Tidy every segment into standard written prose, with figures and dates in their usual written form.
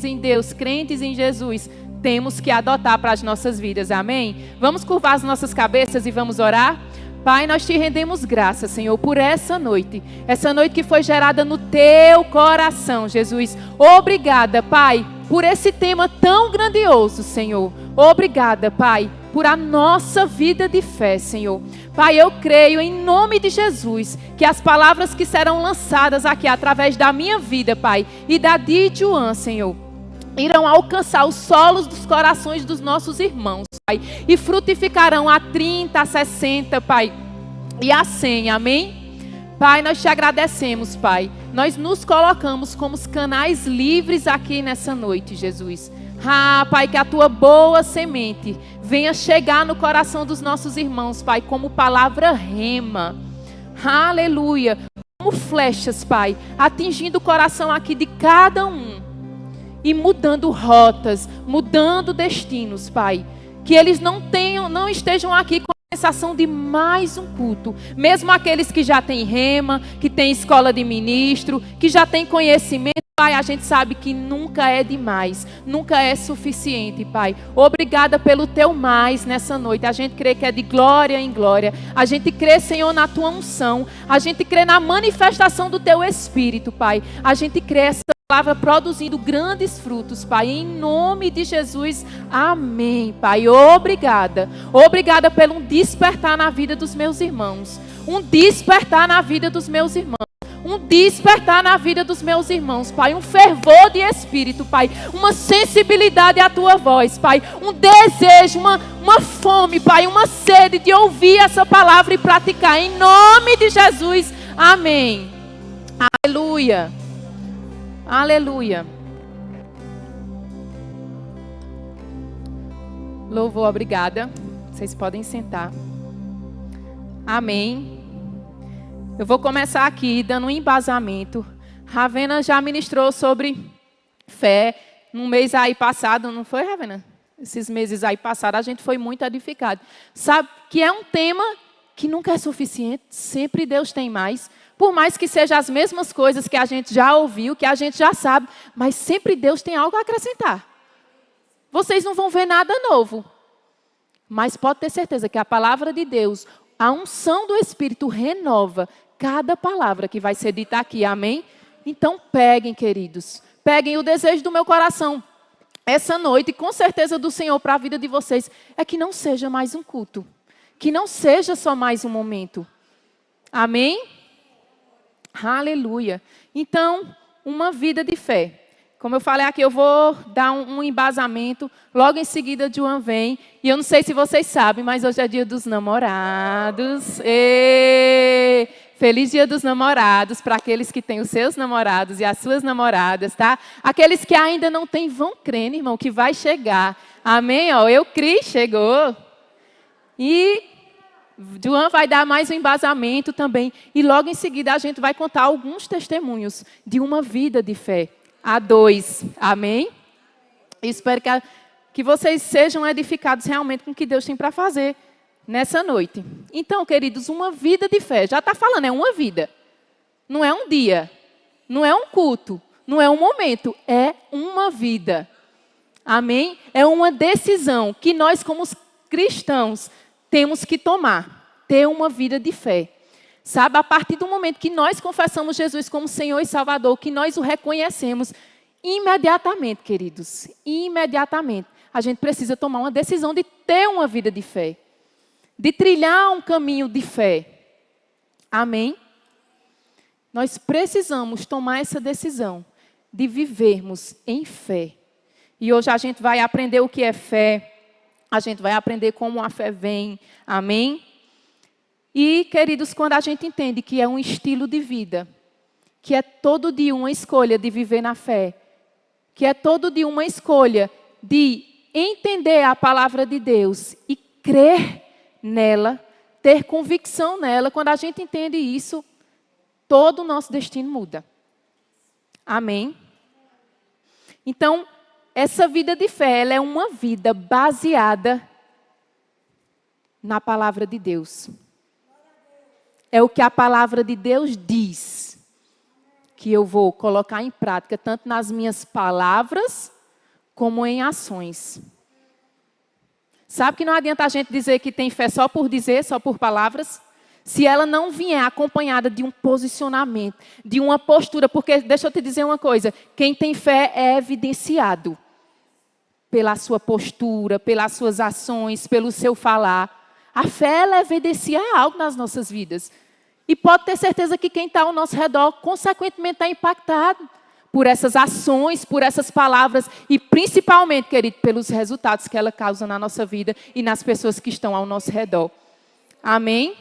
em Deus, crentes em Jesus, temos que adotar para as nossas vidas, amém? Vamos curvar as nossas cabeças e vamos orar? Pai, nós te rendemos graças, Senhor, por essa noite que foi gerada no teu coração, Jesus. Obrigada, Pai, por esse tema tão grandioso, Senhor. Obrigada, Pai, por a nossa vida de fé, Senhor. Pai, eu creio em nome de Jesus que as palavras que serão lançadas aqui através da minha vida, Pai, e da de João, Senhor, irão alcançar os solos dos corações dos nossos irmãos, Pai, e frutificarão a 30, a 60, Pai, e a 100, amém? Pai, nós te agradecemos, Pai. Nós nos colocamos como os canais livres aqui nessa noite, Jesus. Pai, que a tua boa semente venha chegar no coração dos nossos irmãos, Pai, como palavra rema. Aleluia. Como flechas, Pai, atingindo o coração aqui de cada um e mudando rotas, mudando destinos, Pai. Que eles não estejam aqui com a sensação de mais um culto. Mesmo aqueles que já têm rema, que têm escola de ministro, que já têm conhecimento, Pai, a gente sabe que nunca é demais, nunca é suficiente, Pai. Obrigada pelo teu mais nessa noite. A gente crê que é de glória em glória. A gente crê, Senhor, na tua unção. A gente crê na manifestação do teu Espírito, Pai. A gente crê essa palavra produzindo grandes frutos, Pai, em nome de Jesus, amém, Pai. Obrigada, obrigada pelo um despertar na vida dos meus irmãos, um despertar na vida dos meus irmãos, um despertar na vida dos meus irmãos, Pai, um fervor de espírito, Pai, uma sensibilidade à tua voz, Pai, um desejo, uma fome, Pai, uma sede de ouvir essa palavra e praticar, em nome de Jesus, amém, aleluia. Aleluia. Louvor, obrigada. Vocês podem sentar. Amém. Eu vou começar aqui dando um embasamento. Ravena já ministrou sobre fé no mês aí passado, não foi, Ravena? Esses meses aí passados a gente foi muito edificado. Sabe que é um tema que nunca é suficiente, sempre Deus tem mais. Por mais que sejam as mesmas coisas que a gente já ouviu, que a gente já sabe, mas sempre Deus tem algo a acrescentar. Vocês não vão ver nada novo. Mas pode ter certeza que a palavra de Deus, a unção do Espírito renova cada palavra que vai ser dita aqui, amém? Então peguem, queridos, peguem o desejo do meu coração. Essa noite, com certeza do Senhor para a vida de vocês, é que não seja mais um culto. Que não seja só mais um momento. Amém? Aleluia. Então, uma vida de fé. Como eu falei aqui, eu vou dar um embasamento. Logo em seguida, João vem. E eu não sei se vocês sabem, mas hoje é dia dos namorados. Feliz dia dos namorados para aqueles que têm os seus namorados e as suas namoradas, tá? Aqueles que ainda não têm, vão crendo, irmão, que vai chegar. Amém? Ó, eu criei, chegou. E João vai dar mais um embasamento também. E logo em seguida a gente vai contar alguns testemunhos de uma vida de fé. A 2. Amém? Espero que vocês sejam edificados realmente com o que Deus tem para fazer nessa noite. Então, queridos, uma vida de fé. Já está falando, é uma vida. Não é um dia. Não é um culto. Não é um momento. É uma vida. Amém? É uma decisão que nós, como cristãos, temos que tomar, ter uma vida de fé. Sabe, a partir do momento que nós confessamos Jesus como Senhor e Salvador, que nós o reconhecemos, imediatamente, queridos, imediatamente, a gente precisa tomar uma decisão de ter uma vida de fé, de trilhar um caminho de fé. Amém? Nós precisamos tomar essa decisão de vivermos em fé. E hoje a gente vai aprender o que é fé. A gente vai aprender como a fé vem. Amém? E, queridos, quando a gente entende que é um estilo de vida, que é todo dia uma escolha de viver na fé, que é todo dia uma escolha de entender a palavra de Deus e crer nela, ter convicção nela, quando a gente entende isso, todo o nosso destino muda. Amém? Então, essa vida de fé, ela é uma vida baseada na palavra de Deus. É o que a palavra de Deus diz. que eu vou colocar em prática, tanto nas minhas palavras, como em ações. Sabe que não adianta a gente dizer que tem fé só por dizer, só por palavras? Se ela não vier acompanhada de um posicionamento, de uma postura, porque deixa eu te dizer uma coisa, quem tem fé é evidenciado pela sua postura, pelas suas ações, pelo seu falar. A fé, ela evidencia algo nas nossas vidas. E pode ter certeza que quem está ao nosso redor, consequentemente, está impactado por essas ações, por essas palavras e, principalmente, querido, pelos resultados que ela causa na nossa vida e nas pessoas que estão ao nosso redor. Amém?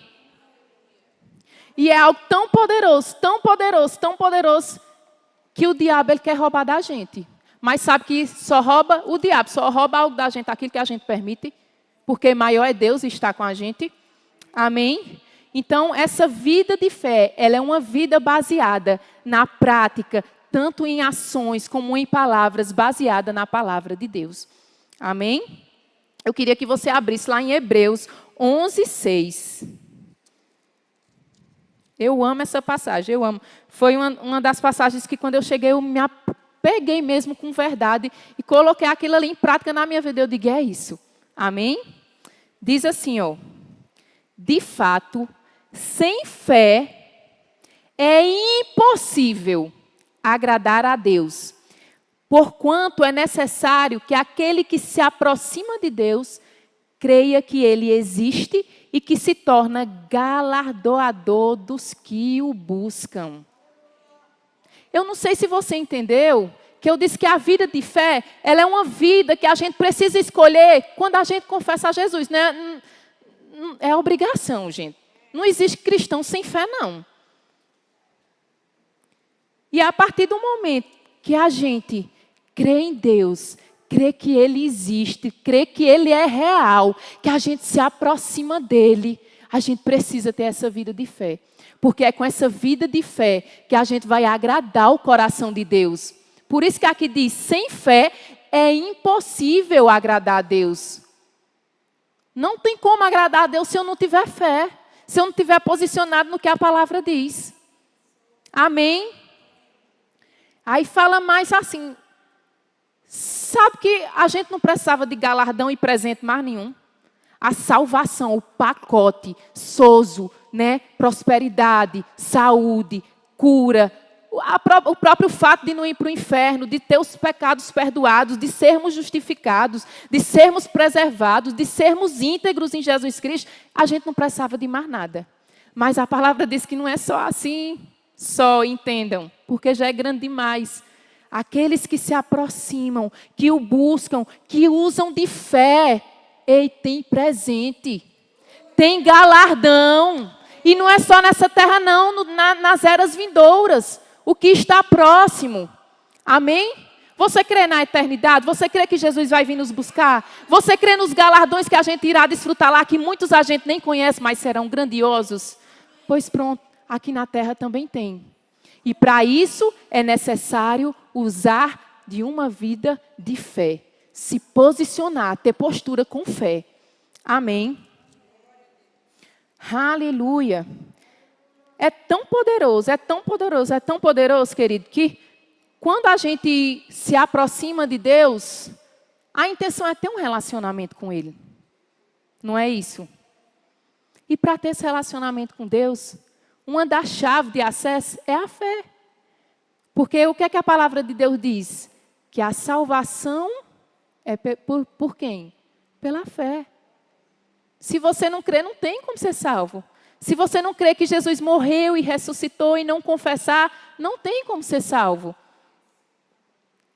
E é algo tão poderoso, tão poderoso, tão poderoso, que o diabo ele quer roubar da gente. Mas sabe que só rouba o diabo, só rouba algo da gente, aquilo que a gente permite, porque maior é Deus e está com a gente. Amém? Então, essa vida de fé, ela é uma vida baseada na prática, tanto em ações como em palavras, baseada na palavra de Deus. Amém? Eu queria que você abrisse lá em Hebreus 11:6. Eu amo essa passagem, eu amo. Foi uma das passagens que quando eu cheguei, eu me apeguei mesmo com verdade e coloquei aquilo ali em prática na minha vida. Eu digo, é isso. Amém? Diz assim, ó. De fato, sem fé é impossível agradar a Deus, porquanto é necessário que aquele que se aproxima de Deus creia que Ele existe e que se torna galardoador dos que o buscam. Eu não sei se você entendeu que eu disse que a vida de fé, ela é uma vida que a gente precisa escolher quando a gente confessa a Jesus. Né? É obrigação, gente. Não existe cristão sem fé, não. E a partir do momento que a gente crê em Deus, crê que Ele existe, crê que Ele é real, que a gente se aproxima dEle, a gente precisa ter essa vida de fé. Porque é com essa vida de fé que a gente vai agradar o coração de Deus. Por isso que aqui diz, sem fé é impossível agradar a Deus. Não tem como agradar a Deus se eu não tiver fé, se eu não tiver posicionado no que a palavra diz. Amém? Aí fala mais assim, sabe que a gente não precisava de galardão e presente mais nenhum? A salvação, o pacote, sozo, né? Prosperidade, saúde, cura, o próprio fato de não ir para o inferno, de ter os pecados perdoados, de sermos justificados, de sermos preservados, de sermos íntegros em Jesus Cristo, a gente não precisava de mais nada. Mas a palavra diz que não é só assim, só entendam, porque já é grande demais. Aqueles que se aproximam, que o buscam, que usam de fé, tem presente, tem galardão. E não é só nessa terra não, nas eras vindouras. O que está próximo. Amém? Você crê na eternidade? Você crê que Jesus vai vir nos buscar? Você crê nos galardões que a gente irá desfrutar lá, que muitos a gente nem conhece, mas serão grandiosos? Pois pronto, aqui na terra também tem. E para isso é necessário usar de uma vida de fé. Se posicionar, ter postura com fé. Amém? Aleluia. É tão poderoso, é tão poderoso, é tão poderoso, querido, que quando a gente se aproxima de Deus, a intenção é ter um relacionamento com Ele. Não é isso? E para ter esse relacionamento com Deus, uma das chaves de acesso é a fé. Porque o que é que a palavra de Deus diz? Que a salvação é por quem? Pela fé. Se você não crê, não tem como ser salvo. Se você não crê que Jesus morreu e ressuscitou e não confessar, não tem como ser salvo.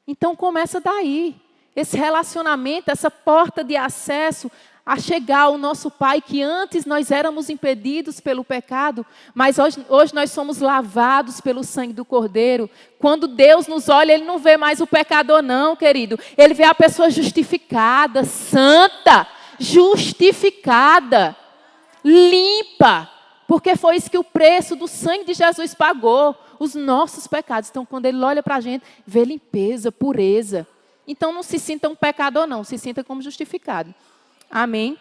Então começa daí. Esse relacionamento, essa porta de acesso a chegar ao nosso Pai, que antes nós éramos impedidos pelo pecado, mas hoje nós somos lavados pelo sangue do Cordeiro. Quando Deus nos olha, Ele não vê mais o pecador não, querido. Ele vê a pessoa justificada, santa, justificada, limpa. Porque foi isso que o preço do sangue de Jesus pagou, os nossos pecados. Então, quando Ele olha para a gente, vê limpeza, pureza. Então, não se sinta um pecador não, se sinta como justificado. Amém?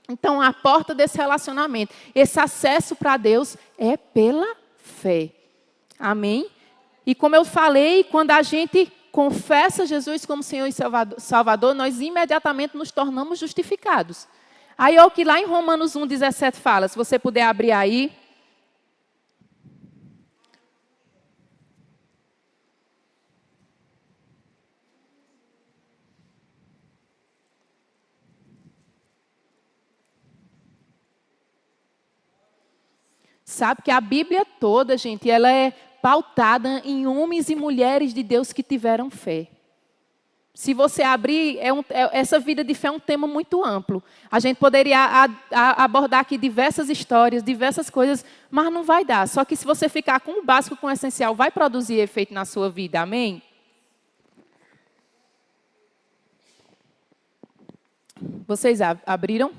Então, a porta desse relacionamento, esse acesso para Deus é pela fé. Amém? E como eu falei, quando a gente confessa Jesus como Senhor e Salvador, nós imediatamente nos tornamos justificados. Aí é o que lá em Romanos 1,17 fala, se você puder abrir aí. Sabe que a Bíblia toda, gente, ela é pautada em homens e mulheres de Deus que tiveram fé. Se você abrir, essa vida de fé é um tema muito amplo. A gente poderia abordar aqui diversas histórias, diversas coisas, mas não vai dar. Só que se você ficar com o básico, com o essencial, vai produzir efeito na sua vida. Amém? Vocês abriram?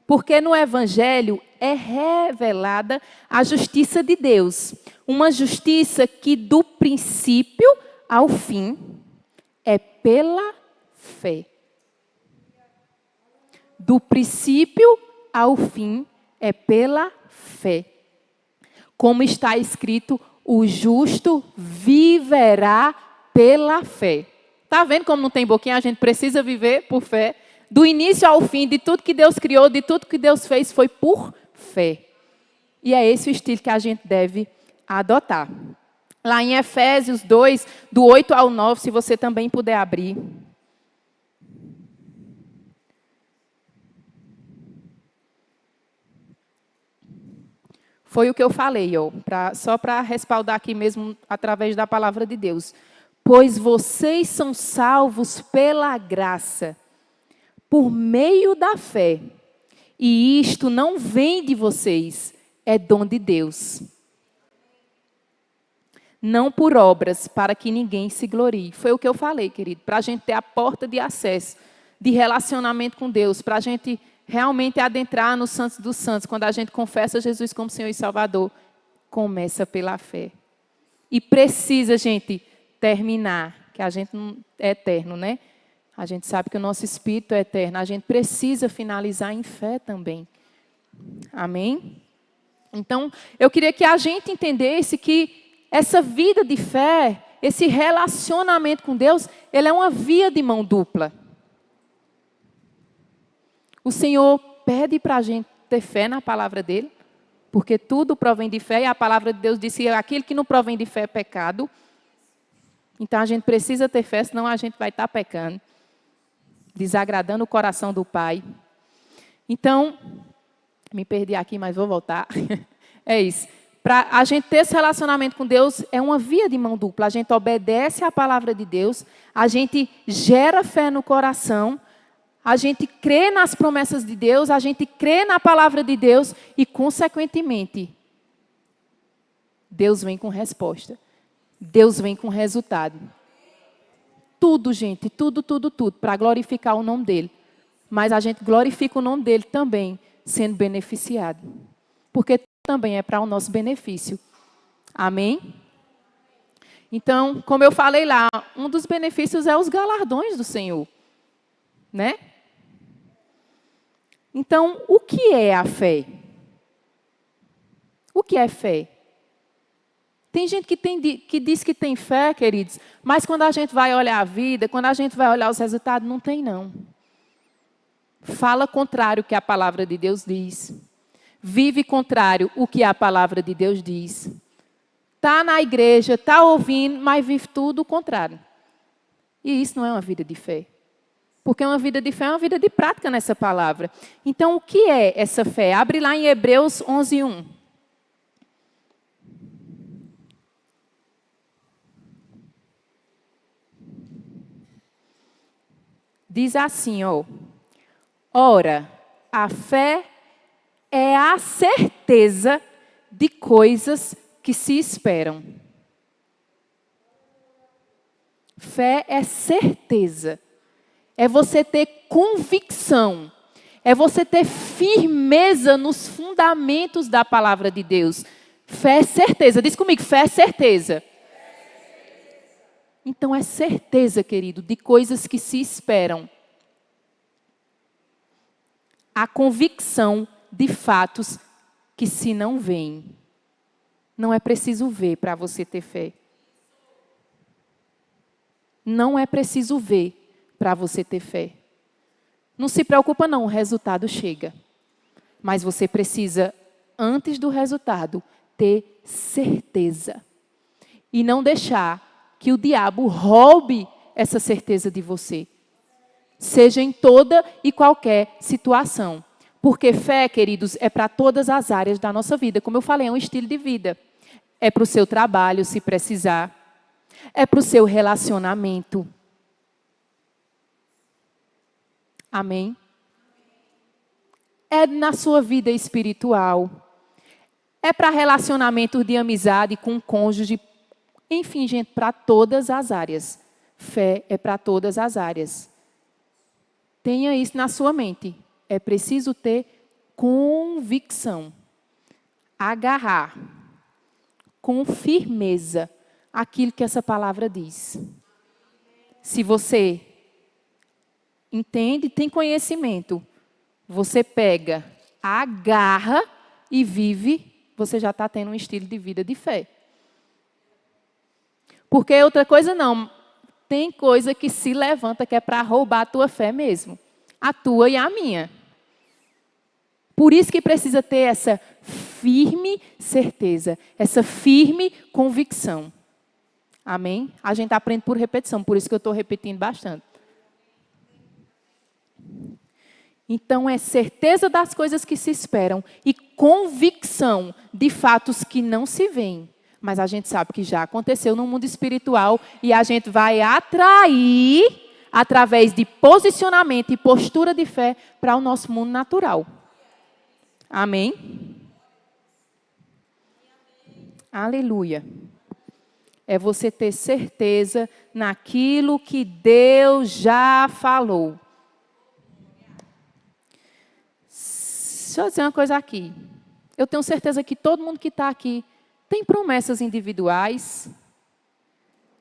Porque no Evangelho é revelada a justiça de Deus. Uma justiça que do princípio ao fim é pela fé. Do princípio ao fim é pela fé. Como está escrito, o justo viverá pela fé. Está vendo como não tem boquinha? A gente precisa viver por fé. Do início ao fim, de tudo que Deus criou, de tudo que Deus fez, foi por fé. E é esse o estilo que a gente deve adotar. Lá em Efésios 2, do 8 ao 9, se você também puder abrir. Foi o que eu falei, só para respaldar aqui mesmo, através da palavra de Deus. Pois vocês são salvos pela graça, por meio da fé. E isto não vem de vocês, é dom de Deus. Não por obras, para que ninguém se glorie. Foi o que eu falei, querido. Para a gente ter a porta de acesso, de relacionamento com Deus. Para a gente realmente adentrar no Santos dos Santos. Quando a gente confessa Jesus como Senhor e Salvador, começa pela fé. E precisa, gente, terminar. Que a gente não é eterno, né? A gente sabe que o nosso espírito é eterno. A gente precisa finalizar em fé também. Amém? Então, eu queria que a gente entendesse que essa vida de fé, esse relacionamento com Deus, ele é uma via de mão dupla. O Senhor pede para a gente ter fé na palavra dele, porque tudo provém de fé, e a palavra de Deus diz que aquilo que não provém de fé é pecado. Então, a gente precisa ter fé, senão a gente vai estar pecando, desagradando o coração do Pai. Então, me perdi aqui, mas vou voltar. É isso. Para a gente ter esse relacionamento com Deus, é uma via de mão dupla. A gente obedece à palavra de Deus, a gente gera fé no coração, a gente crê nas promessas de Deus, a gente crê na palavra de Deus e, consequentemente, Deus vem com resposta. Deus vem com resultado. Tudo, gente, tudo, para glorificar o nome dele. Mas a gente glorifica o nome dele também, sendo beneficiado. Porque também é para o nosso benefício. Amém? Então, como eu falei lá, um dos benefícios é os galardões do Senhor. Né? Então, o que é a fé? O que é fé? Tem gente que diz que tem fé, queridos, mas quando a gente vai olhar a vida, quando a gente vai olhar os resultados, não tem não. Fala contrário ao que a palavra de Deus diz. Vive contrário ao que a palavra de Deus diz. Está na igreja, está ouvindo, mas vive tudo o contrário. E isso não é uma vida de fé. Porque uma vida de fé é uma vida de prática nessa palavra. Então, o que é essa fé? Abre lá em Hebreus 11:1. Diz assim, ora, a fé é a certeza de coisas que se esperam. Fé é certeza. É você ter convicção. É você ter firmeza nos fundamentos da palavra de Deus. Fé é certeza. Diz comigo, fé é certeza. Então é certeza, querido, de coisas que se esperam. A convicção de fatos que se não vem, não é preciso ver para você ter fé. Não é preciso ver para você ter fé. Não se preocupa não, o resultado chega. Mas você precisa, antes do resultado, ter certeza. E não deixar que o diabo roube essa certeza de você. Seja em toda e qualquer situação. Porque fé, queridos, é para todas as áreas da nossa vida. Como eu falei, é um estilo de vida. É para o seu trabalho, se precisar. É para o seu relacionamento. Amém? É na sua vida espiritual. É para relacionamentos de amizade com o cônjuge. Enfim, gente, para todas as áreas. Fé é para todas as áreas. Tenha isso na sua mente. É preciso ter convicção. Agarrar com firmeza aquilo que essa palavra diz. Se você entende, tem conhecimento, você pega, agarra e vive, você já está tendo um estilo de vida de fé. Porque outra coisa não, tem coisa que se levanta que é para roubar a tua fé mesmo. A tua e a minha. Por isso que precisa ter essa firme certeza, essa firme convicção. Amém? A gente aprende por repetição, por isso que eu estou repetindo bastante. Então, é certeza das coisas que se esperam e convicção de fatos que não se veem. Mas a gente sabe que já aconteceu no mundo espiritual e a gente vai atrair, através de posicionamento e postura de fé, para o nosso mundo natural. Amém? Aleluia. É você ter certeza naquilo que Deus já falou. Deixa eu dizer uma coisa aqui. Eu tenho certeza que todo mundo que está aqui tem promessas individuais,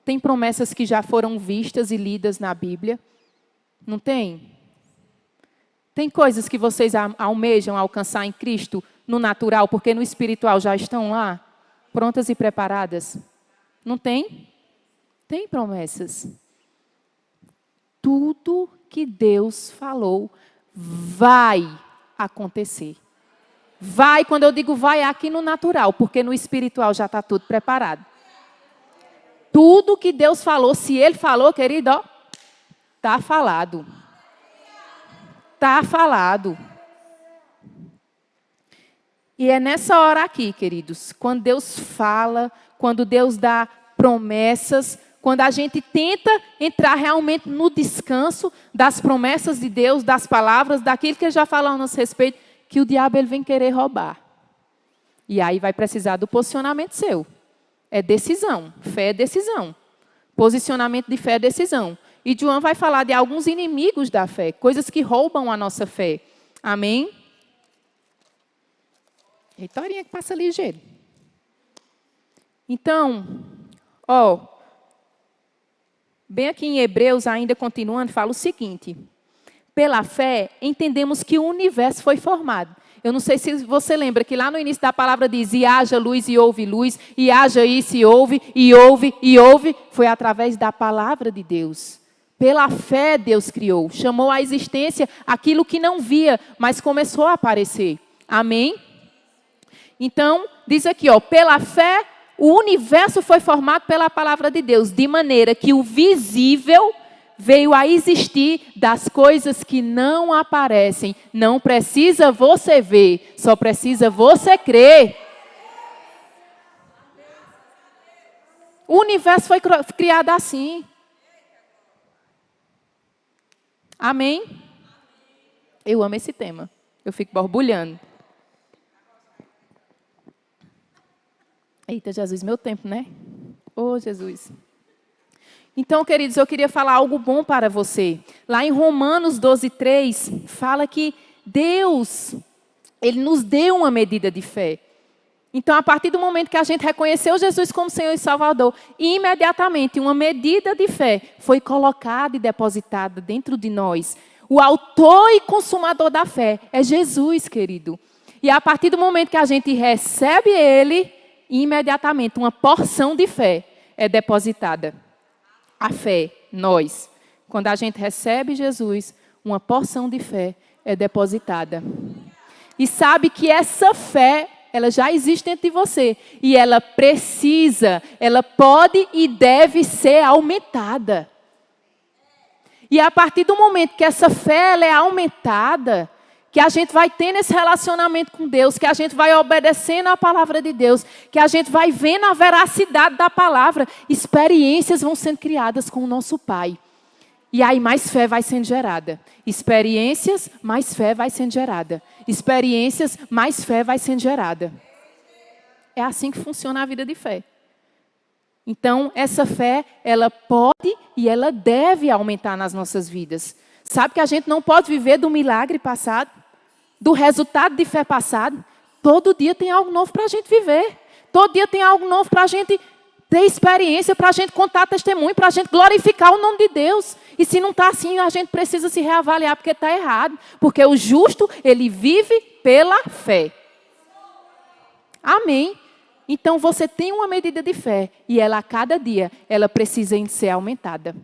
tem promessas que já foram vistas e lidas na Bíblia. Não tem? Tem coisas que vocês almejam alcançar em Cristo no natural, porque no espiritual já estão lá, prontas e preparadas. Não tem? Tem promessas. Tudo que Deus falou vai acontecer. Vai, quando eu digo vai, é aqui no natural, porque no espiritual já está tudo preparado. Tudo que Deus falou, se Ele falou, querido, ó, está falado. Está falado. E é nessa hora aqui, queridos, quando Deus fala, quando Deus dá promessas, quando a gente tenta entrar realmente no descanso das promessas de Deus, das palavras, daquilo que Ele já falou a nosso respeito, que o diabo ele vem querer roubar. E aí vai precisar do posicionamento seu. É decisão. Fé é decisão. Posicionamento de fé é decisão. E João vai falar de alguns inimigos da fé, coisas que roubam a nossa fé. Amém? Reitorinha que passa ligeiro. Então, bem aqui em Hebreus, ainda continuando, fala o seguinte: pela fé, entendemos que o universo foi formado. Eu não sei se você lembra que lá no início da palavra diz, e haja luz e houve, e haja isso e houve, e houve, e houve. Foi através da palavra de Deus. Pela fé, Deus criou, chamou à existência aquilo que não via, mas começou a aparecer. Amém? Então, diz aqui, pela fé, o universo foi formado pela palavra de Deus, de maneira que o visível veio a existir das coisas que não aparecem. Não precisa você ver, só precisa você crer. O universo foi criado assim. Amém? Eu amo esse tema. Eu fico borbulhando. Eita, Jesus, meu tempo, né? Ô, Jesus. Então, queridos, eu queria falar algo bom para você. Lá em Romanos 12:3, fala que Deus, Ele nos deu uma medida de fé. Então, a partir do momento que a gente reconheceu Jesus como Senhor e Salvador, imediatamente uma medida de fé foi colocada e depositada dentro de nós. O autor e consumador da fé é Jesus, querido. E a partir do momento que a gente recebe ele, imediatamente uma porção de fé é depositada. A fé, nós, quando a gente recebe Jesus, uma porção de fé é depositada. E sabe que essa fé, ela já existe dentro de você. E ela precisa, ela pode e deve ser aumentada. E a partir do momento que essa fé ela é aumentada, que a gente vai tendo esse relacionamento com Deus, que a gente vai obedecendo a palavra de Deus, que a gente vai vendo a veracidade da palavra, experiências vão sendo criadas com o nosso Pai. E aí mais fé vai sendo gerada. Experiências, mais fé vai sendo gerada. Experiências, mais fé vai sendo gerada. É assim que funciona a vida de fé. Então, essa fé, ela pode e ela deve aumentar nas nossas vidas. Sabe que a gente não pode viver do milagre passado, do resultado de fé passado. Todo dia tem algo novo para a gente viver. Todo dia tem algo novo para a gente ter experiência, para a gente contar testemunho, para a gente glorificar o nome de Deus. E se não está assim, a gente precisa se reavaliar porque está errado. Porque o justo, ele vive pela fé. Amém? Então, você tem uma medida de fé e ela, a cada dia, ela precisa ser aumentada.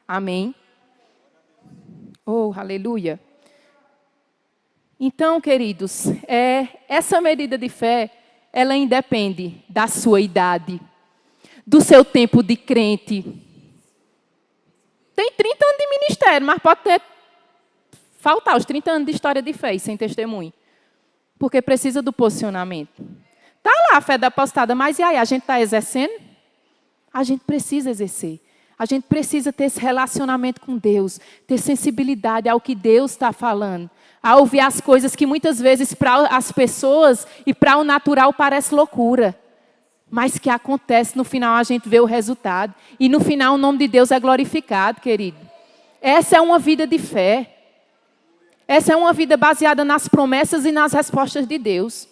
Amém? Oh, aleluia. Então, queridos, essa medida de fé, ela independe da sua idade, do seu tempo de crente. Tem 30 anos de ministério, mas pode faltar os 30 anos de história de fé e sem testemunho. Porque precisa do posicionamento. Está lá a fé depositada, mas e aí, a gente está exercendo? A gente precisa exercer. A gente precisa ter esse relacionamento com Deus, ter sensibilidade ao que Deus está falando, a ouvir as coisas que muitas vezes para as pessoas e para o natural parece loucura, mas que acontece, no final a gente vê o resultado e no final o nome de Deus é glorificado, querido. Essa é uma vida de fé. Essa é uma vida baseada nas promessas e nas respostas de Deus.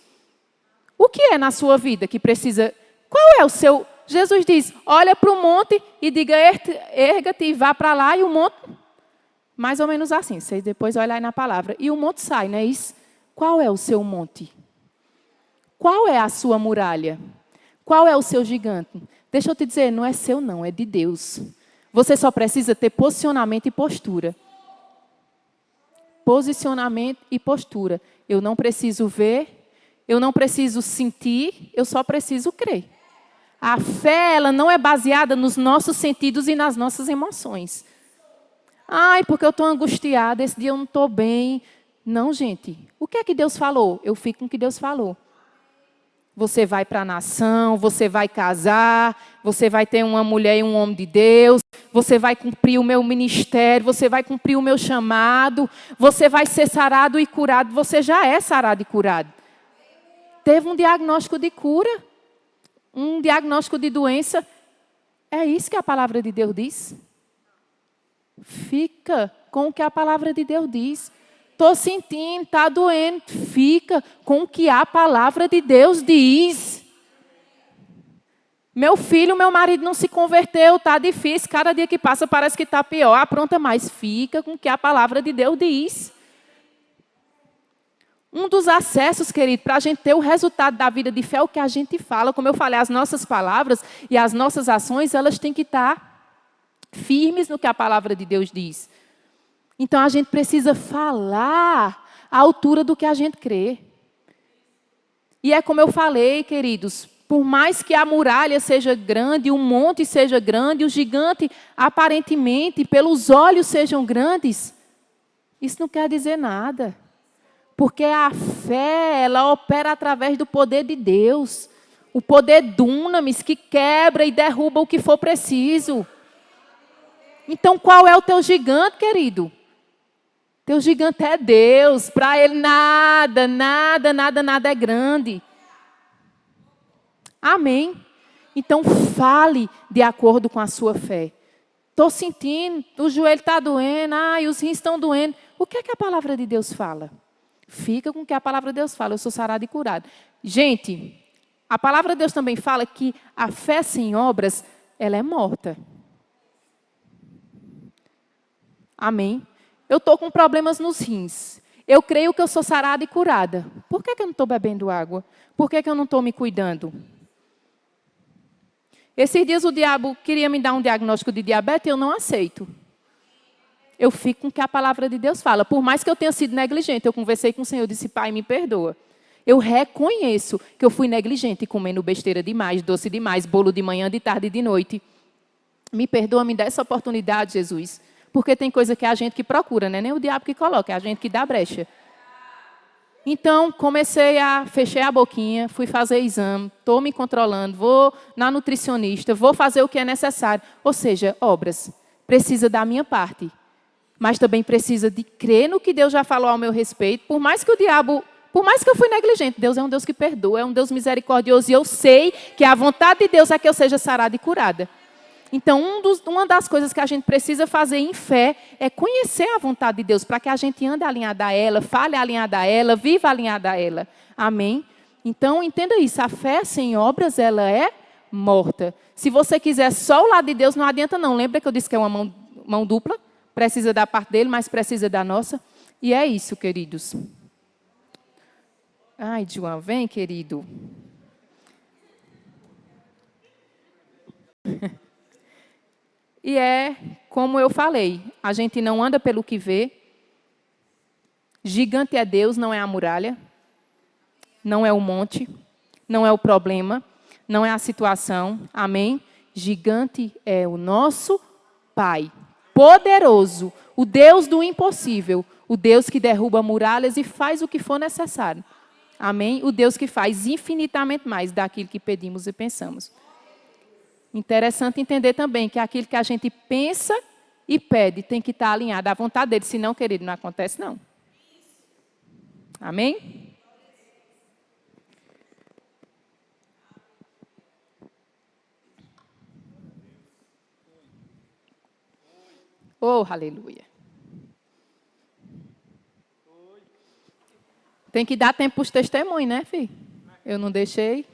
O que é na sua vida que precisa... Qual é o seu... Jesus diz, olha para o monte e diga, erga-te e vá para lá. E o monte, mais ou menos assim, vocês depois olham aí na palavra. E o monte sai, não é isso? Qual é o seu monte? Qual é a sua muralha? Qual é o seu gigante? Deixa eu te dizer, não é seu não, é de Deus. Você só precisa ter posicionamento e postura. Posicionamento e postura. Eu não preciso ver, eu não preciso sentir, eu só preciso crer. A fé, ela não é baseada nos nossos sentidos e nas nossas emoções. Ai, porque eu estou angustiada, esse dia eu não estou bem. Não, gente. O que é que Deus falou? Eu fico com o que Deus falou. Você vai para a nação, você vai casar, você vai ter uma mulher e um homem de Deus, você vai cumprir o meu ministério, você vai cumprir o meu chamado, você vai ser sarado e curado, você já é sarado e curado. Teve um diagnóstico de cura, um diagnóstico de doença, é isso que a palavra de Deus diz. Fica com o que a palavra de Deus diz. Estou sentindo, está doendo. Fica com o que a palavra de Deus diz. Meu filho, meu marido não se converteu, está difícil. Cada dia que passa parece que está pior. Apronta mais. Fica com o que a palavra de Deus diz. Um dos acessos, querido, para a gente ter o resultado da vida de fé é o que a gente fala. Como eu falei, as nossas palavras e as nossas ações, elas têm que estar firmes no que a palavra de Deus diz. Então, a gente precisa falar à altura do que a gente crê. E é como eu falei, queridos, por mais que a muralha seja grande, o monte seja grande, o gigante, aparentemente, pelos olhos sejam grandes, isso não quer dizer nada. Porque a fé, ela opera através do poder de Deus. O poder dunamis, que quebra e derruba o que for preciso. Então, qual é o teu gigante, querido? Teu gigante é Deus. Para Ele nada é grande. Amém? Então, fale de acordo com a sua fé. Estou sentindo, o joelho está doendo, os rins estão doendo. O que é que a palavra de Deus fala? Fica com o que a palavra de Deus fala. Eu sou sarado e curado. Gente, a palavra de Deus também fala que a fé sem obras, ela é morta. Amém? Eu estou com problemas nos rins. Eu creio que eu sou sarada e curada. Por que eu não estou bebendo água? Por que eu não estou me cuidando? Esses dias o diabo queria me dar um diagnóstico de diabetes e eu não aceito. Eu fico com o que a palavra de Deus fala. Por mais que eu tenha sido negligente, eu conversei com o Senhor e disse, Pai, me perdoa. Eu reconheço que eu fui negligente, comendo besteira demais, doce demais, bolo de manhã, de tarde e de noite. Me perdoa, me dá essa oportunidade, Jesus. Porque tem coisa que é a gente que procura, não é nem o diabo que coloca, é a gente que dá brecha. Então, fechei a boquinha, fui fazer exame, estou me controlando, vou na nutricionista, vou fazer o que é necessário. Ou seja, obras. Precisa da minha parte. Mas também precisa de crer no que Deus já falou ao meu respeito. Por mais que eu fui negligente, Deus é um Deus que perdoa, é um Deus misericordioso. E eu sei que a vontade de Deus é que eu seja sarada e curada. Então, uma das coisas que a gente precisa fazer em fé é conhecer a vontade de Deus, para que a gente ande alinhada a ela, fale alinhada a ela, viva alinhada a ela. Amém? Então, entenda isso, a fé sem obras, ela é morta. Se você quiser só o lado de Deus, não adianta não. Lembra que eu disse que é uma mão dupla? Precisa da parte dele, mas precisa da nossa. E é isso, queridos. Ai, João, vem, querido. E é como eu falei, a gente não anda pelo que vê. Gigante é Deus, não é a muralha. Não é o monte. Não é o problema. Não é a situação. Amém? Gigante é o nosso Pai. Poderoso. O Deus do impossível. O Deus que derruba muralhas e faz o que for necessário. Amém? O Deus que faz infinitamente mais daquilo que pedimos e pensamos. Interessante entender também que aquilo que a gente pensa e pede tem que estar alinhado à vontade dele. Senão, querido, não acontece não. Amém? Oh, aleluia. Tem que dar tempo para os testemunhos, né, filho? Eu não deixei.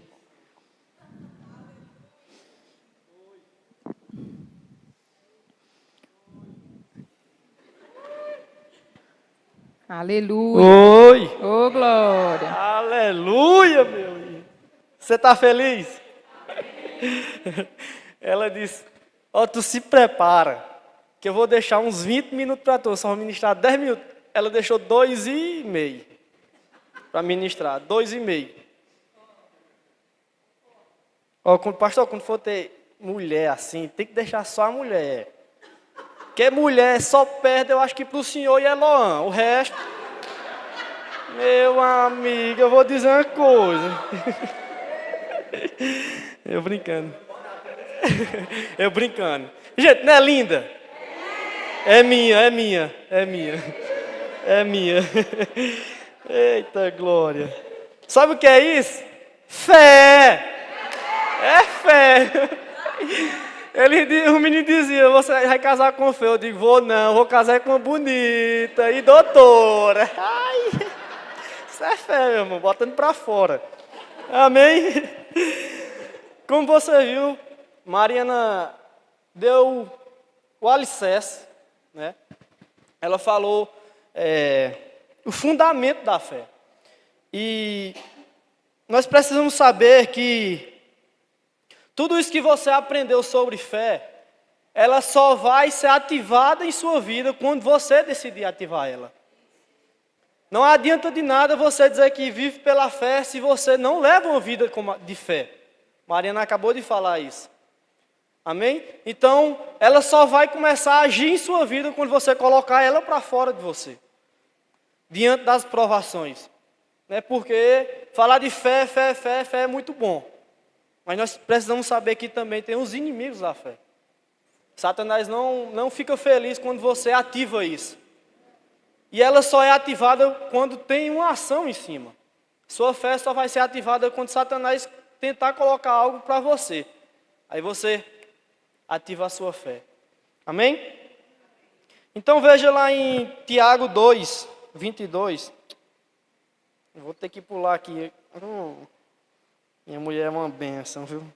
Aleluia. Oi. Oh, glória. Aleluia, meu irmão. Você está feliz? Ela disse, tu se prepara, que eu vou deixar uns 20 minutos para tu, só vou ministrar 10 minutos. Ela deixou 2,5 para ministrar, 2,5. Pastor, quando for ter mulher assim, tem que deixar só a mulher. Porque mulher só perde, eu acho que para o senhor e Eloan. O resto, meu amigo, eu vou dizer uma coisa. Eu brincando. Eu brincando. Gente, não é linda? É minha. É minha. Eita glória. Sabe o que é isso? Fé. É fé. O menino dizia, você vai casar com fé? Eu digo, vou casar com uma bonita e doutora. Ai, isso é fé, meu irmão, botando pra fora. Amém? Como você viu, Mariana deu o alicerce, né? Ela falou o fundamento da fé. E nós precisamos saber que tudo isso que você aprendeu sobre fé, ela só vai ser ativada em sua vida quando você decidir ativar ela. Não adianta de nada você dizer que vive pela fé se você não leva uma vida de fé. Mariana acabou de falar isso. Amém? Então, ela só vai começar a agir em sua vida quando você colocar ela para fora de você. Diante das provações. Né? Porque falar de fé é muito bom. Mas nós precisamos saber que também tem os inimigos da fé. Satanás não fica feliz quando você ativa isso. E ela só é ativada quando tem uma ação em cima. Sua fé só vai ser ativada quando Satanás tentar colocar algo para você. Aí você ativa a sua fé. Amém? Então veja lá em Tiago 2, 22. Eu vou ter que pular aqui. Minha mulher é uma bênção, viu?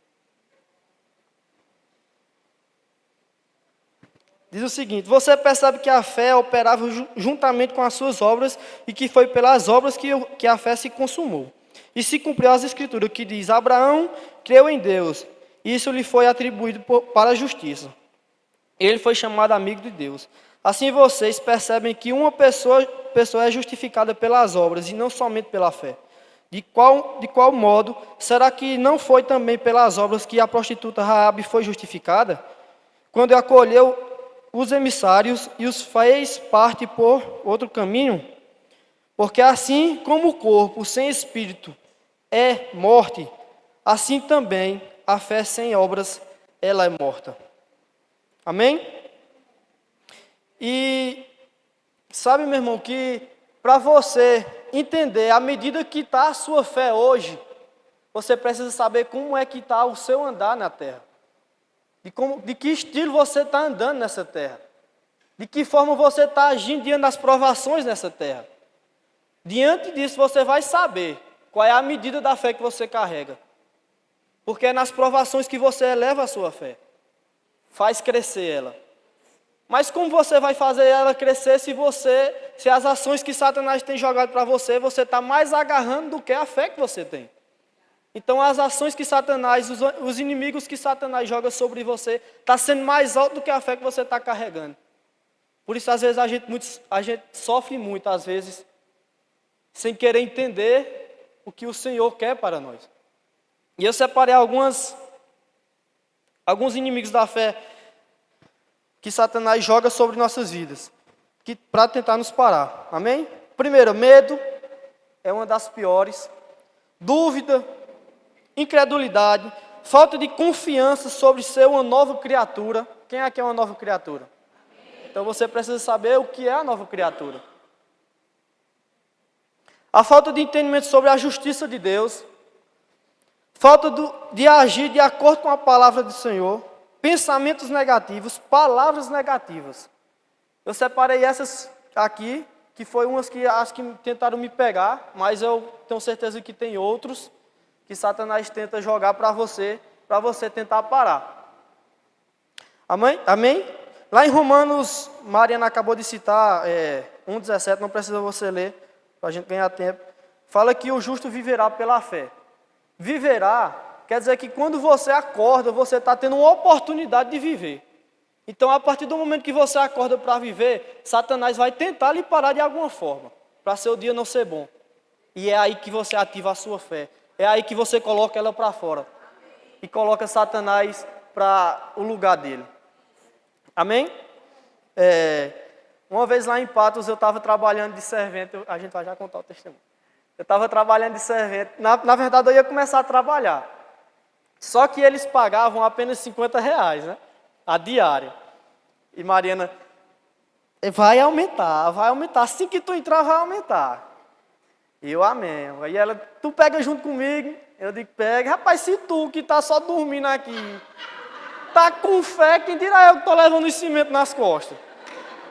Diz o seguinte: você percebe que a fé operava juntamente com as suas obras e que foi pelas obras que a fé se consumou. E se cumpriu as escrituras que diz: Abraão creu em Deus, e isso lhe foi atribuído para a justiça. Ele foi chamado amigo de Deus. Assim vocês percebem que uma pessoa é justificada pelas obras e não somente pela fé. De qual modo, será que não foi também pelas obras que a prostituta Raabe foi justificada? Quando acolheu os emissários e os fez parte por outro caminho? Porque assim como o corpo sem espírito é morte, assim também a fé sem obras, ela é morta. Amém? E sabe, meu irmão, que para você entender a medida que está a sua fé hoje, você precisa saber como é que está o seu andar na terra. De que estilo você está andando nessa terra. De que forma você está agindo diante das provações nessa terra. Diante disso você vai saber qual é a medida da fé que você carrega. Porque é nas provações que você eleva a sua fé. Faz crescer ela. Mas como você vai fazer ela crescer se as ações que Satanás tem jogado para você, você está mais agarrando do que a fé que você tem. Então as ações que Satanás, os inimigos que Satanás joga sobre você, está sendo mais alto do que a fé que você está carregando. Por isso às vezes a gente sofre muito, às vezes, sem querer entender o que o Senhor quer para nós. E eu separei alguns inimigos da fé que Satanás joga sobre nossas vidas, para tentar nos parar. Amém? Primeiro, medo é uma das piores. Dúvida, incredulidade, falta de confiança sobre ser uma nova criatura. Quem aqui é uma nova criatura? Então você precisa saber o que é a nova criatura. A falta de entendimento sobre a justiça de Deus, falta de agir de acordo com a palavra do Senhor, pensamentos negativos, palavras negativas. Eu separei essas aqui, que foi umas que acho que tentaram me pegar, mas eu tenho certeza que tem outros que Satanás tenta jogar para você tentar parar. Amém? Amém? Lá em Romanos, Mariana acabou de citar 1,17, não precisa você ler, para a gente ganhar tempo. Fala que o justo viverá pela fé. Viverá quer dizer que quando você acorda, você está tendo uma oportunidade de viver. Então, a partir do momento que você acorda para viver, Satanás vai tentar lhe parar de alguma forma, para seu dia não ser bom. E é aí que você ativa a sua fé. É aí que você coloca ela para fora. E coloca Satanás para o lugar dele. Amém? Uma vez lá em Patos, eu estava trabalhando de servente. A gente vai já contar o testemunho. Eu estava trabalhando de servente. Na verdade, eu ia começar a trabalhar. Só que eles pagavam apenas R$50, né? A diária. E Mariana, vai aumentar. Assim que tu entrar, vai aumentar. E eu, amém. Aí ela, tu pega junto comigo? Eu digo, pega. Rapaz, se tu que tá só dormindo aqui, tá com fé, quem dirá eu que tô levando o cimento nas costas?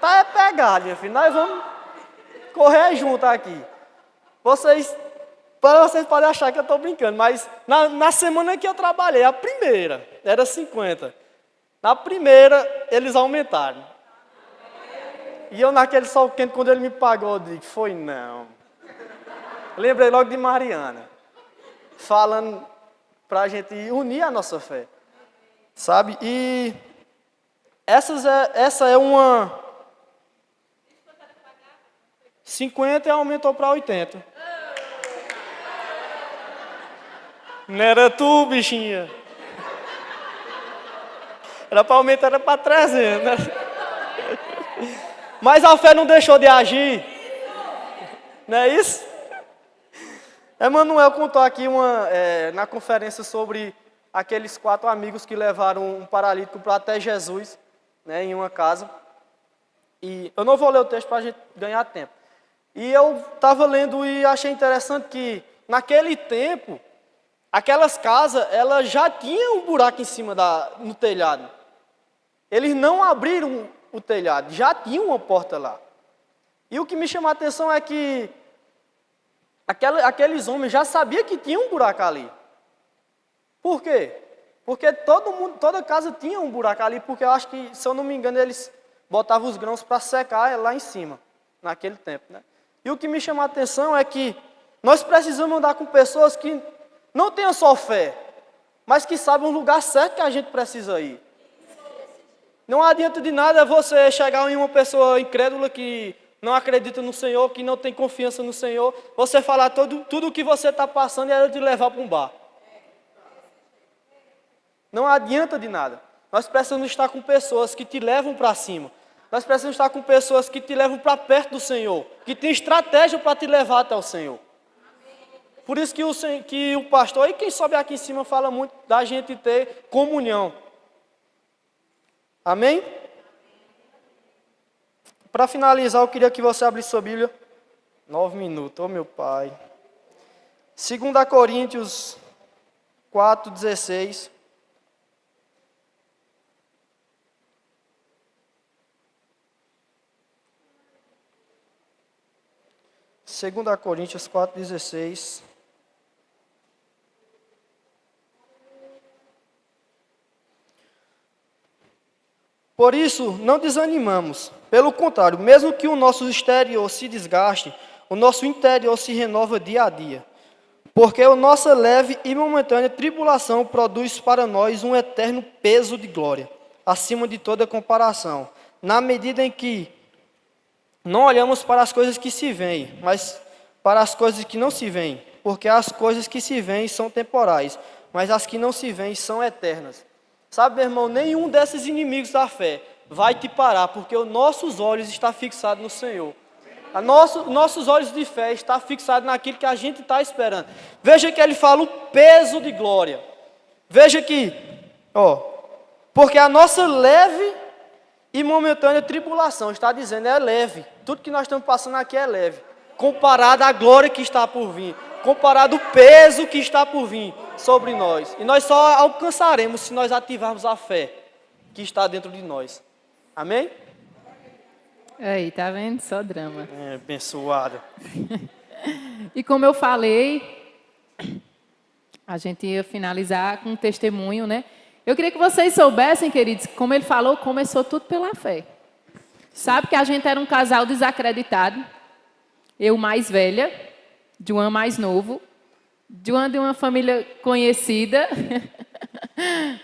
Tá pegado, minha filha. Nós vamos correr junto aqui. Vocês podem achar que eu estou brincando, mas na semana que eu trabalhei, a primeira, era 50. Na primeira, eles aumentaram. E eu naquele sol quente, quando ele me pagou, eu digo, foi não. Lembrei logo de Mariana, falando para a gente unir a nossa fé. Sabe? E essa é uma... 50 e aumentou para 80. Não era tu, bichinha. Era para aumentar, era para 300. Né? Mas a fé não deixou de agir. Não é isso? Emanuel contou aqui na conferência sobre aqueles 4 amigos que levaram um paralítico para até Jesus, né, em uma casa. E eu não vou ler o texto para a gente ganhar tempo. E eu estava lendo e achei interessante que, naquele tempo, aquelas casas, elas já tinham um buraco em cima no telhado. Eles não abriram o telhado, já tinha uma porta lá. E o que me chamou a atenção é que aqueles homens já sabiam que tinha um buraco ali. Por quê? Porque toda casa tinha um buraco ali, porque eu acho que, se eu não me engano, eles botava os grãos para secar lá em cima, naquele tempo, né? E o que me chama a atenção é que nós precisamos andar com pessoas que não tenham só fé, mas que sabem o lugar certo que a gente precisa ir. Não adianta de nada você chegar em uma pessoa incrédula que não acredita no Senhor, que não tem confiança no Senhor, você falar tudo o que você está passando e ela te levar para um bar. Não adianta de nada. Nós precisamos estar com pessoas que te levam para cima. Nós precisamos estar com pessoas que te levam para perto do Senhor, que tem estratégia para te levar até o Senhor. Por isso que o pastor, e quem sobe aqui em cima, fala muito da gente ter comunhão. Amém? Para finalizar, eu queria que você abrisse sua Bíblia. 9 minutos, oh meu pai. 2 Coríntios 4:16. Segunda Coríntios 4:16. Por isso, não desanimamos. Pelo contrário, mesmo que o nosso exterior se desgaste, o nosso interior se renova dia a dia. Porque a nossa leve e momentânea tribulação produz para nós um eterno peso de glória, acima de toda comparação, na medida em que não olhamos para as coisas que se veem, mas para as coisas que não se veem. Porque as coisas que se veem são temporais, mas as que não se veem são eternas. Sabe, meu irmão, nenhum desses inimigos da fé vai te parar, porque os nossos olhos estão fixados no Senhor. Nossos olhos de fé estão fixados naquilo que a gente está esperando. Veja que ele fala o peso de glória. Veja que, porque a nossa leve e momentânea tribulação, está dizendo, é leve. Tudo que nós estamos passando aqui é leve. Comparado à glória que está por vir. Comparado ao peso que está por vir sobre nós. E nós só alcançaremos se nós ativarmos a fé que está dentro de nós. Amém? Aí, tá vendo? Só drama. Abençoada. E como eu falei, a gente ia finalizar com um testemunho, né? Eu queria que vocês soubessem, queridos, como ele falou, começou tudo pela fé. Sabe que a gente era um casal desacreditado. Eu mais velha, João mais novo. João de uma família conhecida,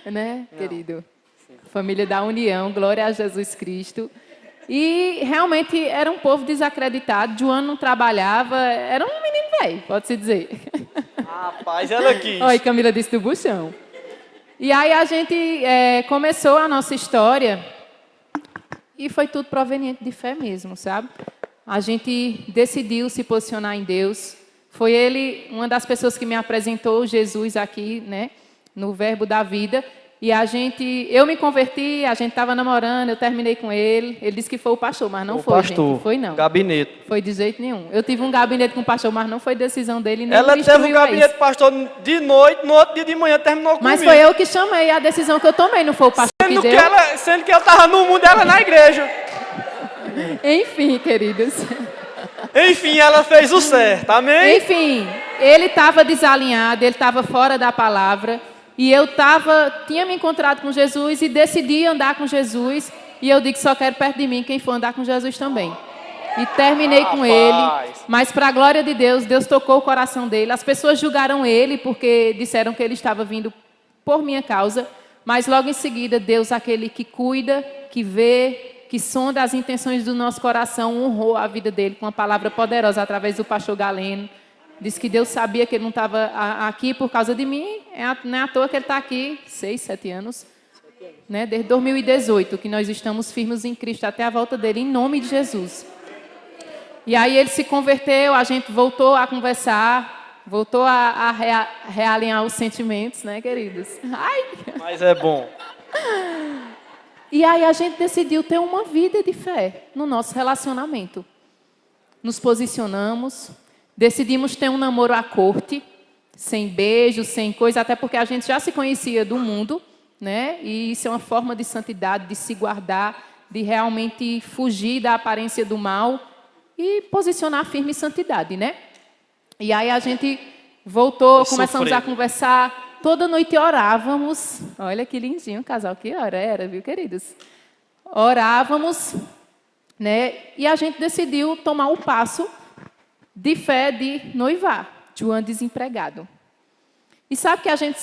né, querido? Família da União, glória a Jesus Cristo. E realmente era um povo desacreditado. João não trabalhava, era um menino velho, pode-se dizer. Rapaz, ela quis. Olha, Camila disse do buchão. E aí a gente começou a nossa história e foi tudo proveniente de fé mesmo, sabe? A gente decidiu se posicionar em Deus. Foi ele, uma das pessoas que me apresentou Jesus aqui, né, no Verbo da Vida. E eu me converti, a gente estava namorando, eu terminei com ele. Ele disse que foi o pastor, mas não foi, pastor, gente. Foi não. Gabinete. Foi de jeito nenhum. Eu tive um gabinete com o pastor, mas não foi decisão dele. Nem ela teve um gabinete pastor de noite, no outro dia de manhã terminou comigo. Mas foi eu que chamei a decisão que eu tomei, não foi o pastor que deu. Sendo que eu estava no mundo dela na igreja. Enfim, queridos. Enfim, ela fez o certo, amém? Enfim, ele estava desalinhado, ele estava fora da palavra. E eu tinha me encontrado com Jesus e decidi andar com Jesus. E eu digo, só quero perto de mim quem for andar com Jesus também. E terminei com ele. Mas para a glória de Deus, Deus tocou o coração dele. As pessoas julgaram ele porque disseram que ele estava vindo por minha causa. Mas logo em seguida, Deus, aquele que cuida, que vê, que sonda as intenções do nosso coração, honrou a vida dele com uma palavra poderosa através do pastor Galeno. Disse que Deus sabia que ele não estava aqui por causa de mim. Não é à toa que ele está aqui 6, 7 anos. Né? Desde 2018, que nós estamos firmes em Cristo até a volta dele, em nome de Jesus. E aí ele se converteu, a gente voltou a conversar, voltou a realinhar os sentimentos, né, queridos? Ai. Mas é bom. E aí a gente decidiu ter uma vida de fé no nosso relacionamento. Nos posicionamos. Decidimos ter um namoro à corte, sem beijo, sem coisa, até porque a gente já se conhecia do mundo, né? E isso é uma forma de santidade, de se guardar, de realmente fugir da aparência do mal e posicionar firme em santidade, né? E aí a gente voltou, começamos a conversar, toda noite orávamos. Olha que lindinho o casal, que hora era, viu, queridos? orávamos, né? E a gente decidiu tomar o passo de fé de noivar, João desempregado. E sabe que a gente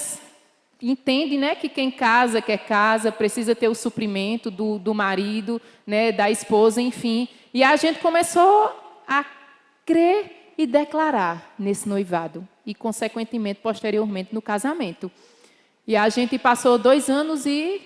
entende, né, que quem casa, quer casa, precisa ter o suprimento do marido, né, da esposa, enfim. E a gente começou a crer e declarar nesse noivado. E, consequentemente, posteriormente, no casamento. E a gente passou 2 anos e...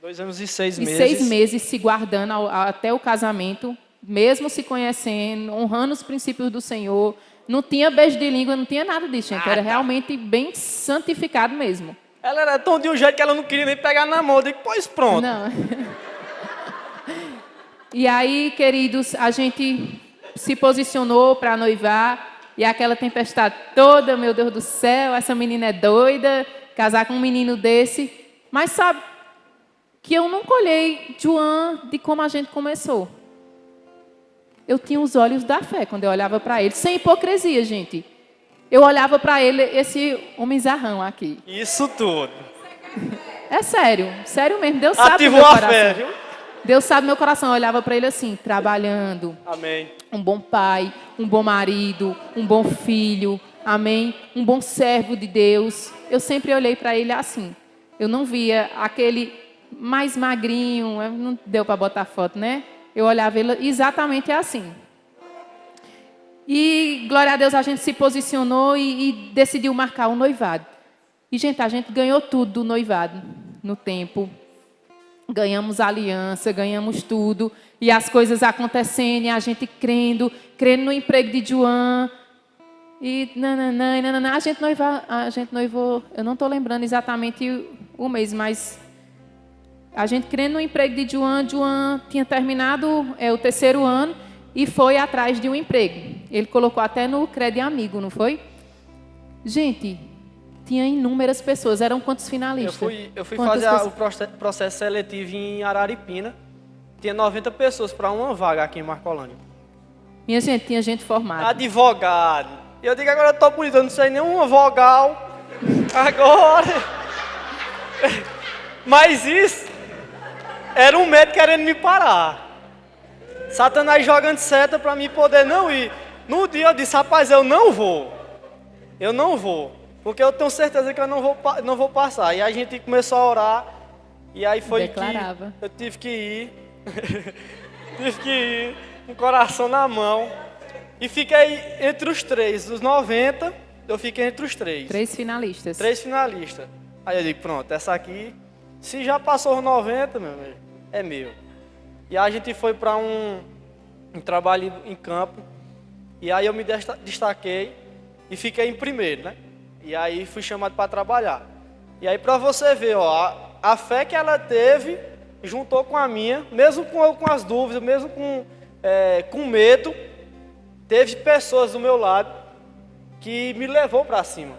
2 anos e 6 meses. 6 meses se guardando até o casamento, mesmo se conhecendo, honrando os princípios do Senhor. Não tinha beijo de língua, não tinha nada disso, gente. Era realmente bem santificado mesmo. Ela era tão de um jeito que ela não queria nem pegar na mão. Eu digo, pois pronto. Não. E aí, queridos, a gente se posicionou para noivar. E aquela tempestade toda, meu Deus do céu, essa menina é doida, casar com um menino desse. Mas sabe que eu nunca olhei João de como a gente começou. Eu tinha os olhos da fé quando eu olhava para ele, sem hipocrisia, gente. Eu olhava para ele, esse homenzarrão aqui. Isso tudo. É sério, sério mesmo. Deus sabe Ativou meu a coração. fé, viu? Deus sabe meu coração. Eu olhava para ele assim, trabalhando. Amém. Um bom pai, um bom marido, um bom filho. Amém? Um bom servo de Deus. Eu sempre olhei para ele assim. Eu não via aquele mais magrinho, não deu para botar foto, né? Eu olhava ele exatamente assim. E, glória a Deus, a gente se posicionou e decidiu marcar o noivado. E, gente, a gente ganhou tudo do noivado no tempo. Ganhamos aliança, ganhamos tudo. E as coisas acontecendo, e a gente crendo no emprego de João. E nananã. A gente noivou, eu não estou lembrando exatamente o mês, mas a gente crendo no emprego de João. João tinha terminado o 3º ano e foi atrás de um emprego. Ele colocou até no Crédito Amigo, não foi? Gente, tinha inúmeras pessoas. Eram quantos finalistas? Eu fui fazer o processo seletivo em Araripina. Tinha 90 pessoas para uma vaga aqui em Marcolândia. Minha gente, tinha gente formada. Advogado. Eu digo, agora eu estou bonito, eu não sei nenhuma vogal. Agora. Mas isso era um médico querendo me parar. Satanás jogando seta para mim poder não ir. No dia eu disse, rapaz, eu não vou. Eu não vou. Porque eu tenho certeza que eu não vou passar. E a gente começou a orar. E aí foi Declarava. que eu tive que ir. Tive que ir com o coração na mão. E fiquei entre os 3. Dos 90, eu fiquei entre os 3. 3 finalistas. 3 finalistas. Aí eu digo, pronto, essa aqui, se já passou os 90, meu amigo, é meu. E aí a gente foi para um trabalho em campo. E aí eu me destaquei e fiquei em primeiro, né? E aí fui chamado para trabalhar. E aí para você ver, ó, a fé que ela teve juntou com a minha, mesmo com as dúvidas, mesmo com medo, teve pessoas do meu lado que me levou para cima.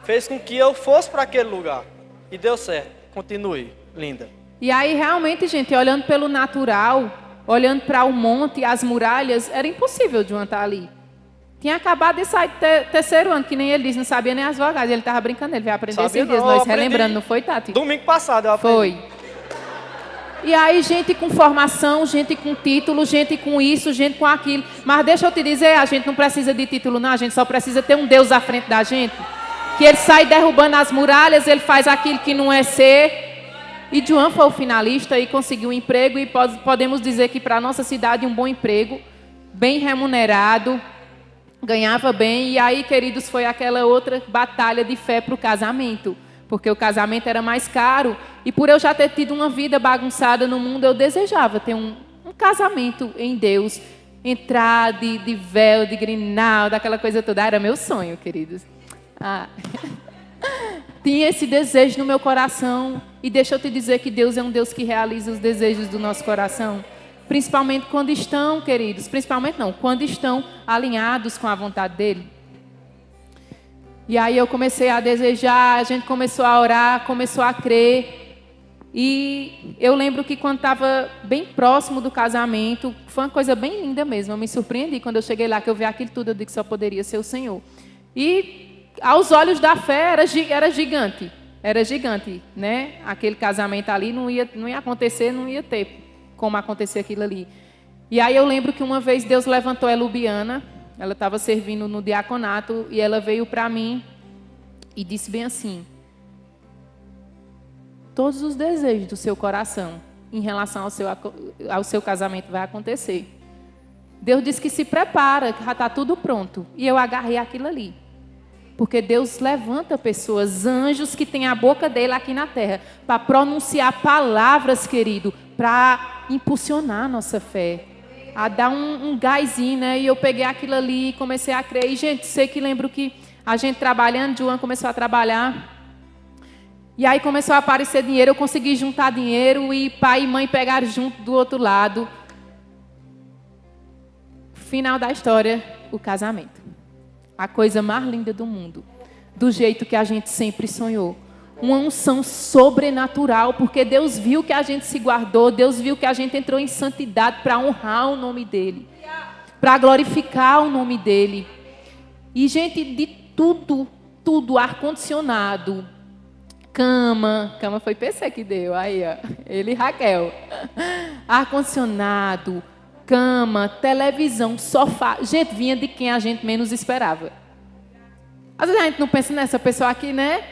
Fez com que eu fosse para aquele lugar. E deu certo. Continue, linda. E aí, realmente, gente, olhando pelo natural, olhando para o monte, as muralhas, era impossível João estar ali. Tinha acabado de sair do 3º ano, que nem ele disse, não sabia nem as vogais. Ele estava brincando, ele veio aprender esses dias, nós relembrando, não foi, Tati? Domingo passado eu aprendi. Foi. E aí, gente com formação, gente com título, gente com isso, gente com aquilo. Mas deixa eu te dizer, a gente não precisa de título, não. A gente só precisa ter um Deus à frente da gente. Que ele sai derrubando as muralhas, ele faz aquilo que não é ser. E João foi o finalista e conseguiu um emprego. E podemos dizer que para a nossa cidade um bom emprego, bem remunerado, ganhava bem. E aí, queridos, foi aquela outra batalha de fé para o casamento. Porque o casamento era mais caro. E por eu já ter tido uma vida bagunçada no mundo, eu desejava ter um casamento em Deus. Entrar de véu, de grinalda, aquela coisa toda. Era meu sonho, queridos. Tinha esse desejo no meu coração. E deixa eu te dizer que Deus é um Deus que realiza os desejos do nosso coração. Principalmente quando estão, queridos, quando estão alinhados com a vontade dEle. E aí eu comecei a desejar, a gente começou a orar, começou a crer. E eu lembro que quando estava bem próximo do casamento, foi uma coisa bem linda mesmo. Eu me surpreendi quando eu cheguei lá, que eu vi aquilo tudo, eu disse que só poderia ser o Senhor. E aos olhos da fé era gigante, né? Aquele casamento ali não ia acontecer, não ia ter como acontecer aquilo ali. E aí eu lembro que uma vez Deus levantou a Lubiana, ela estava servindo no diaconato, e ela veio para mim e disse bem assim: todos os desejos do seu coração em relação ao seu casamento vai acontecer. Deus disse que se prepara, que já está tudo pronto. E eu agarrei aquilo ali. Porque Deus levanta pessoas, anjos que têm a boca dele aqui na terra, para pronunciar palavras, querido, para impulsionar a nossa fé, a dar um gásinho, né? E eu peguei aquilo ali e comecei a crer. E, gente, sei que lembro que a gente trabalhando, João começou a trabalhar. E aí começou a aparecer dinheiro, eu consegui juntar dinheiro e pai e mãe pegaram junto do outro lado. Final da história, o casamento. A coisa mais linda do mundo. Do jeito que a gente sempre sonhou. Uma unção sobrenatural, porque Deus viu que a gente se guardou, Deus viu que a gente entrou em santidade para honrar o nome dEle. Para glorificar o nome dEle. E, gente, de tudo, ar-condicionado, cama foi PC que deu, aí, ó, ele e Raquel. Ar-condicionado, cama, televisão, sofá. Gente, vinha de quem a gente menos esperava. Às vezes a gente não pensa nessa pessoa aqui, né?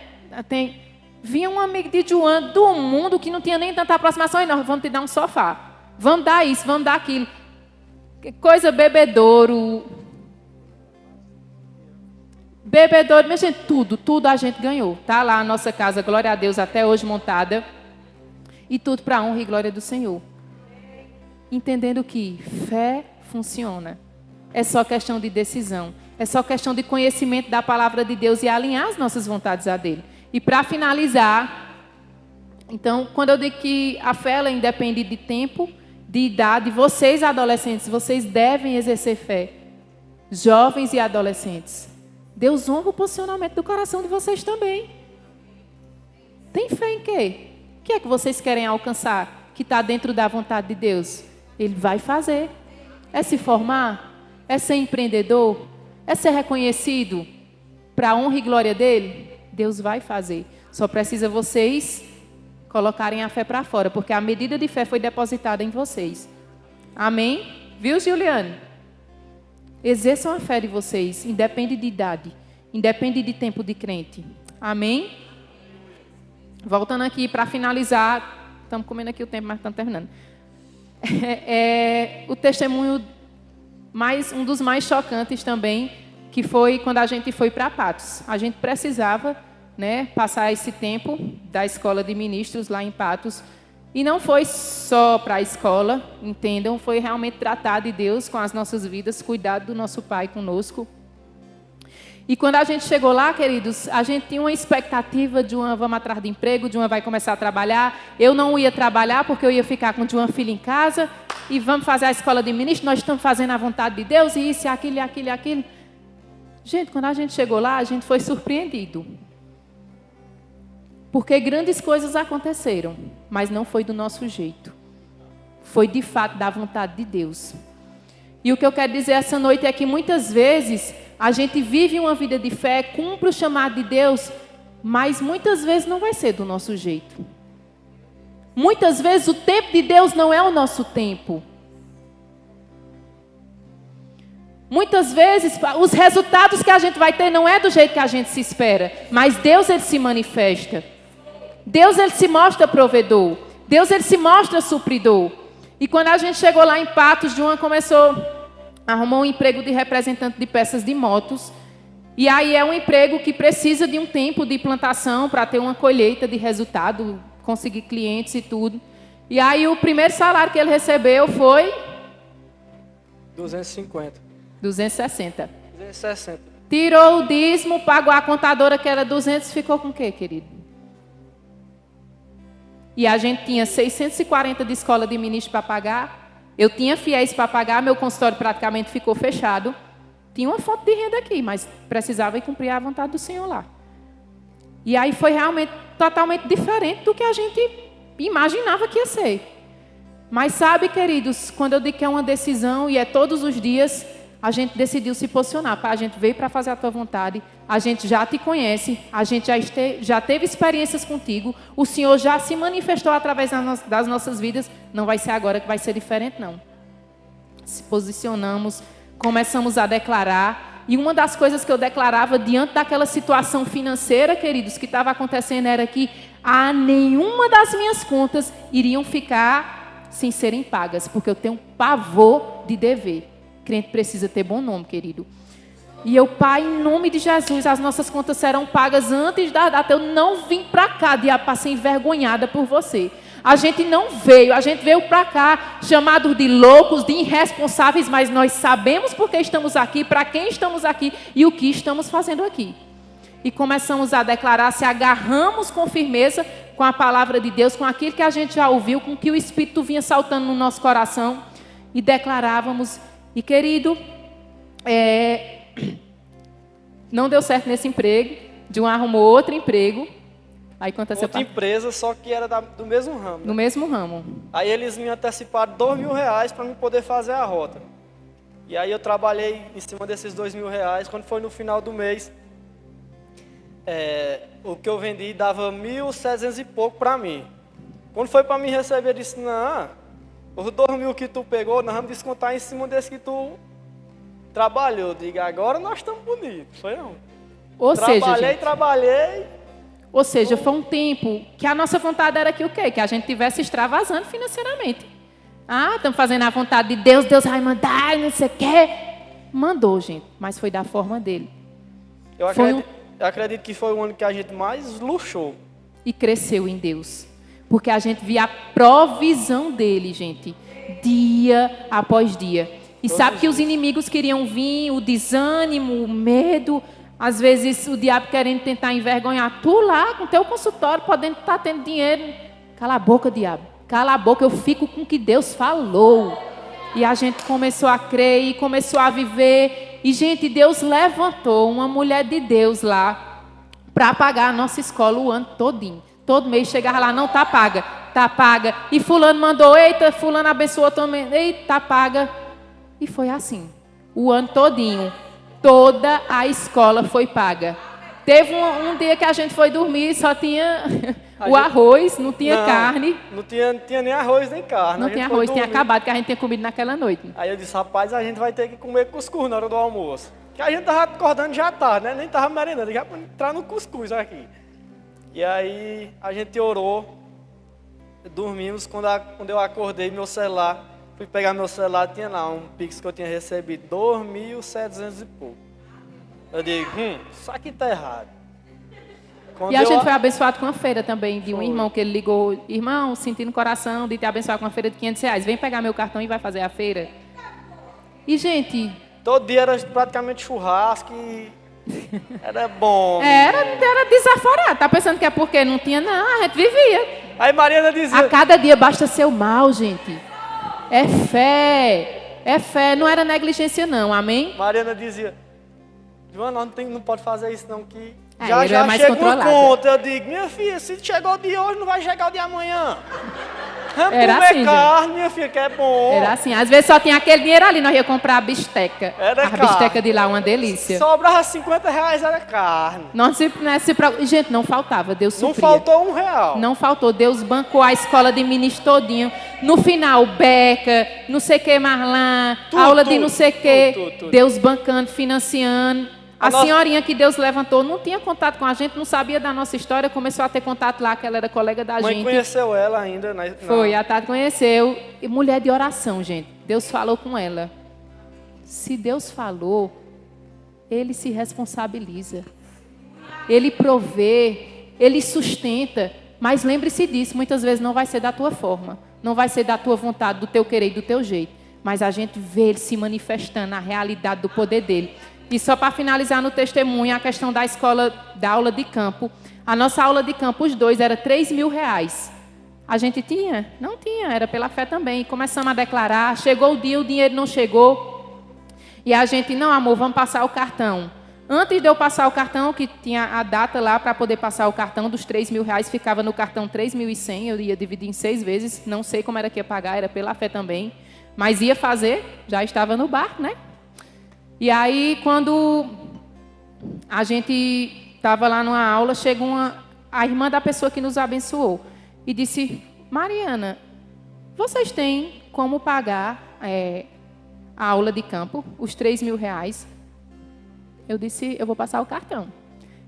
Vinha um amigo de João do mundo que não tinha nem tanta aproximação. E nós vamos te dar um sofá. Vamos dar isso, vamos dar aquilo. Coisa, bebedouro. Minha gente, tudo a gente ganhou. Tá lá a nossa casa, glória a Deus, até hoje montada. E tudo para a honra e glória do Senhor. Entendendo que fé funciona. É só questão de decisão. É só questão de conhecimento da palavra de Deus e alinhar as nossas vontades a dele. E para finalizar, então, quando eu digo que a fé ela independe de tempo, de idade, vocês adolescentes, vocês devem exercer fé. Jovens e adolescentes. Deus honra o posicionamento do coração de vocês também. Tem fé em quê? O que é que vocês querem alcançar que está dentro da vontade de Deus? Ele vai fazer. É se formar? É ser empreendedor? É ser reconhecido para a honra e glória dele? Deus vai fazer. Só precisa vocês colocarem a fé para fora, porque a medida de fé foi depositada em vocês. Amém? Viu, Juliane? Exerçam a fé de vocês, independe de idade, independe de tempo de crente. Amém? Voltando aqui para finalizar, estamos comendo aqui o tempo, mas estamos terminando. O testemunho, um dos mais chocantes também, que foi quando a gente foi para Patos. A gente precisava, né, passar esse tempo da escola de ministros lá em Patos. E não foi só para a escola, entendam, foi realmente tratar de Deus com as nossas vidas, cuidar do nosso Pai conosco. E quando a gente chegou lá, queridos, a gente tinha uma expectativa de uma vamos atrás de emprego, de uma vai começar a trabalhar. Eu não ia trabalhar porque eu ia ficar com uma filha em casa e vamos fazer a escola de ministro, nós estamos fazendo a vontade de Deus e isso, e aquilo, e aquilo, e aquilo. Gente, quando a gente chegou lá, a gente foi surpreendido. Porque grandes coisas aconteceram, mas não foi do nosso jeito. Foi de fato da vontade de Deus. E o que eu quero dizer essa noite é que muitas vezes a gente vive uma vida de fé, cumpre o chamado de Deus, mas muitas vezes não vai ser do nosso jeito. Muitas vezes o tempo de Deus não é o nosso tempo. Muitas vezes os resultados que a gente vai ter não é do jeito que a gente se espera, mas Deus ele se manifesta. Deus ele se mostra provedor. Deus ele se mostra supridor. E quando a gente chegou lá em Patos, João arrumou um emprego de representante de peças de motos. E aí é um emprego que precisa de um tempo de plantação para ter uma colheita de resultado, conseguir clientes e tudo. E aí o primeiro salário que ele recebeu foi 250. 260. 260. Tirou o dízimo, pagou a contadora que era 200, ficou com o quê, querido? E a gente tinha 640 de escola de ministro para pagar. Eu tinha fiéis para pagar, meu consultório praticamente ficou fechado. Tinha uma fonte de renda aqui, mas precisava cumprir a vontade do Senhor lá. E aí foi realmente totalmente diferente do que a gente imaginava que ia ser. Mas sabe, queridos, quando eu digo que é uma decisão e é todos os dias, a gente decidiu se posicionar. Pai, a gente veio para fazer a tua vontade, a gente já te conhece, a gente já teve experiências contigo, o Senhor já se manifestou através das nossas vidas, não vai ser agora que vai ser diferente, não. Se posicionamos, começamos a declarar, e uma das coisas que eu declarava diante daquela situação financeira, queridos, que estava acontecendo era que nenhuma das minhas contas iriam ficar sem serem pagas, porque eu tenho pavor de dever. Crente precisa ter bom nome, querido. E eu, Pai, em nome de Jesus, as nossas contas serão pagas antes da data. Eu não vim para cá, diabo, para ser envergonhada por você. A gente não veio, a gente veio para cá chamados de loucos, de irresponsáveis, mas nós sabemos por que estamos aqui, para quem estamos aqui e o que estamos fazendo aqui. E começamos a declarar, se agarramos com firmeza com a palavra de Deus, com aquilo que a gente já ouviu, com que o Espírito vinha saltando no nosso coração, e declarávamos. E querido, não deu certo nesse emprego, de um arrumou outro emprego. Aí conta outra empresa, só que era do mesmo ramo. No mesmo ramo. Aí eles me anteciparam R$2.000 para eu poder fazer a rota. E aí eu trabalhei em cima desses R$2.000. Quando foi no final do mês, o que eu vendi dava 1.700 e pouco para mim. Quando foi para mim receber, eu disse, não, os 2.000 que tu pegou, nós vamos descontar em cima desse que tu trabalhou. Diga, agora nós estamos bonitos. Foi não. Trabalhei. Ou seja, foi um tempo que a nossa vontade era que o quê? Que a gente estivesse extravasando financeiramente. Estamos fazendo a vontade de Deus, Deus vai mandar, não sei o quê. Mandou, gente, mas foi da forma dele. Eu acredito que foi o ano que a gente mais luxou. E cresceu em Deus. Porque a gente via a provisão dele, gente, dia após dia. E sabe que os inimigos queriam vir, o desânimo, o medo. Às vezes o diabo querendo tentar envergonhar. Tu lá com teu consultório, podendo estar tendo dinheiro. Cala a boca, diabo. Cala a boca, eu fico com o que Deus falou. E a gente começou a crer e começou a viver. E, gente, Deus levantou uma mulher de Deus lá para pagar a nossa escola o ano todinho. Todo mês chegava lá, não, tá paga. Tá paga. E fulano mandou, eita, fulano abençoou também. Eita, tá paga. E foi assim. O ano todinho. Toda a escola foi paga. Teve um dia que a gente foi dormir e só tinha arroz, não tinha carne. Não tinha nem arroz nem carne. Não tinha arroz, tinha acabado, que a gente tinha comido naquela noite. Aí eu disse, rapaz, a gente vai ter que comer cuscuz na hora do almoço. Que a gente estava acordando já tarde, né? Nem estava merendando, já para entrar no cuscuz aqui. E aí a gente orou, dormimos, quando eu acordei, meu celular... Fui pegar meu celular, tinha lá um Pix que eu tinha recebido, 2.700 e pouco. Eu digo, isso aqui tá errado. E a gente foi abençoado com uma feira também, de um irmão que ele ligou, irmão, senti no coração de te abençoar com uma feira de R$500. Vem pegar meu cartão e vai fazer a feira. E, gente... Todo dia era praticamente churrasco e... Era bom. Era desaforado. Tá pensando que é porque não tinha? Não, a gente vivia. Aí Mariana dizia... A cada dia basta ser o mal, gente. É fé, não era negligência não, amém? Mariana dizia, Joana, não pode fazer isso não, que já chega uma conta. Eu digo, minha filha, se chegou o de hoje, não vai chegar o de amanhã. Vamos era comer assim, carne, gente. Minha filha, que é bom. Era assim, às vezes só tinha aquele dinheiro ali, nós ia comprar a bisteca. Era a bisteca de lá, uma delícia. Sobrava R$50, era carne. Gente, não faltava, Deus supria. Não faltou R$1. Não faltou, Deus bancou a escola de ministro todinho. No final, beca, não sei o que mais lá, aula de não sei o que. Deus bancando, financiando. A senhorinha que Deus levantou não tinha contato com a gente, não sabia da nossa história, começou a ter contato lá, que ela era colega da gente. Mãe conheceu ela ainda, né? Foi, a Tati conheceu. E mulher de oração, gente. Deus falou com ela. Se Deus falou, Ele se responsabiliza. Ele provê, Ele sustenta. Mas lembre-se disso, muitas vezes não vai ser da tua forma, não vai ser da tua vontade, do teu querer e do teu jeito. Mas a gente vê Ele se manifestando, a realidade do poder dEle. E só para finalizar no testemunho, a questão da escola, da aula de campo. A nossa aula de campo, os dois, era R$3.000. A gente tinha? Não tinha, era pela fé também. E começamos a declarar, chegou o dia, o dinheiro não chegou. E a gente, não amor, vamos passar o cartão. Antes de eu passar o cartão, que tinha a data lá para poder passar o cartão dos R$3.000, ficava no cartão 3.100, eu ia dividir em 6 vezes. Não sei como era que ia pagar, era pela fé também. Mas ia fazer, já estava no barco, né? E aí, quando a gente estava lá numa aula, chegou a irmã da pessoa que nos abençoou e disse: Mariana, vocês têm como pagar a aula de campo, os R$3.000? Eu disse: eu vou passar o cartão.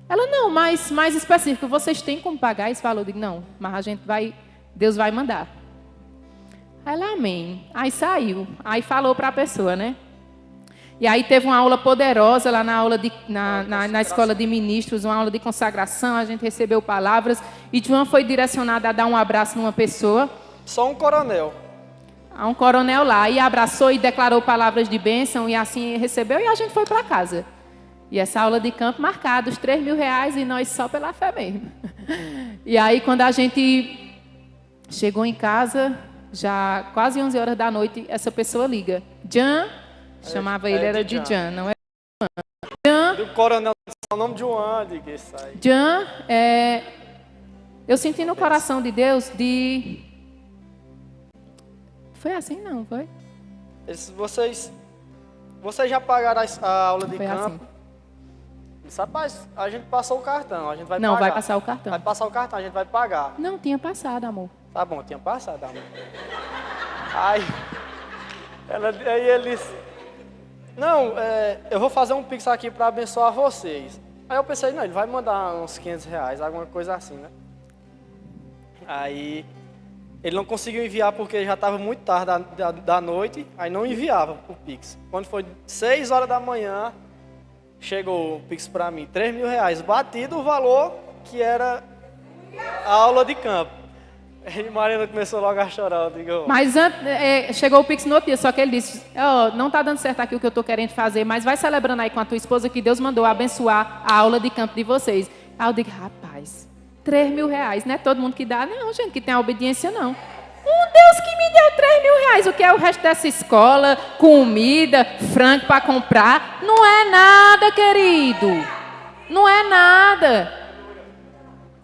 Ela: não, mas mais específico, vocês têm como pagar esse valor? Eu digo: não, mas Deus vai mandar. Aí ela: amém. Aí saiu, aí falou para a pessoa, né? E aí teve uma aula poderosa lá na escola de ministros, uma aula de consagração, a gente recebeu palavras, e João foi direcionado a dar um abraço numa pessoa. Só um coronel. A um coronel lá, e abraçou e declarou palavras de bênção, e assim recebeu, e a gente foi para casa. E essa aula de campo marcada, os R$3.000, e nós só pela fé mesmo. E aí quando a gente chegou em casa, já quase 11 horas da noite, essa pessoa liga. Jan, chamava ele, era de Jan, não é Jan. O coronel o nome de João, diga isso aí. Jan, eu senti no coração de Deus Foi assim, não, foi? Vocês já pagaram a aula de foi campo? Assim. Disse: rapaz, a gente passou o cartão, a gente vai não, pagar. vai passar o cartão. Vai passar o cartão, a gente vai pagar. Não, tinha passado, amor. Tá bom, tinha passado, amor. Aí ele disse: não, eu vou fazer um pix aqui para abençoar vocês. Aí eu pensei: não, ele vai mandar uns R$500, alguma coisa assim, né? Aí ele não conseguiu enviar porque já estava muito tarde da noite, aí não enviava o pix. Quando foi 6 horas da manhã, chegou o pix para mim, R$3.000, batido o valor que era a aula de campo. E Mariana começou logo a chorar. Eu digo: mas chegou o pix no outro dia, só que ele disse: não está dando certo aqui o que eu estou querendo fazer, mas vai celebrando aí com a tua esposa que Deus mandou abençoar a aula de campo de vocês. Aí eu digo: rapaz, R$3.000, não é todo mundo que dá, não, gente, que tem a obediência, não. Deus que me deu R$3.000, o que é o resto dessa escola, comida, frango para comprar, não é nada, querido, não é nada.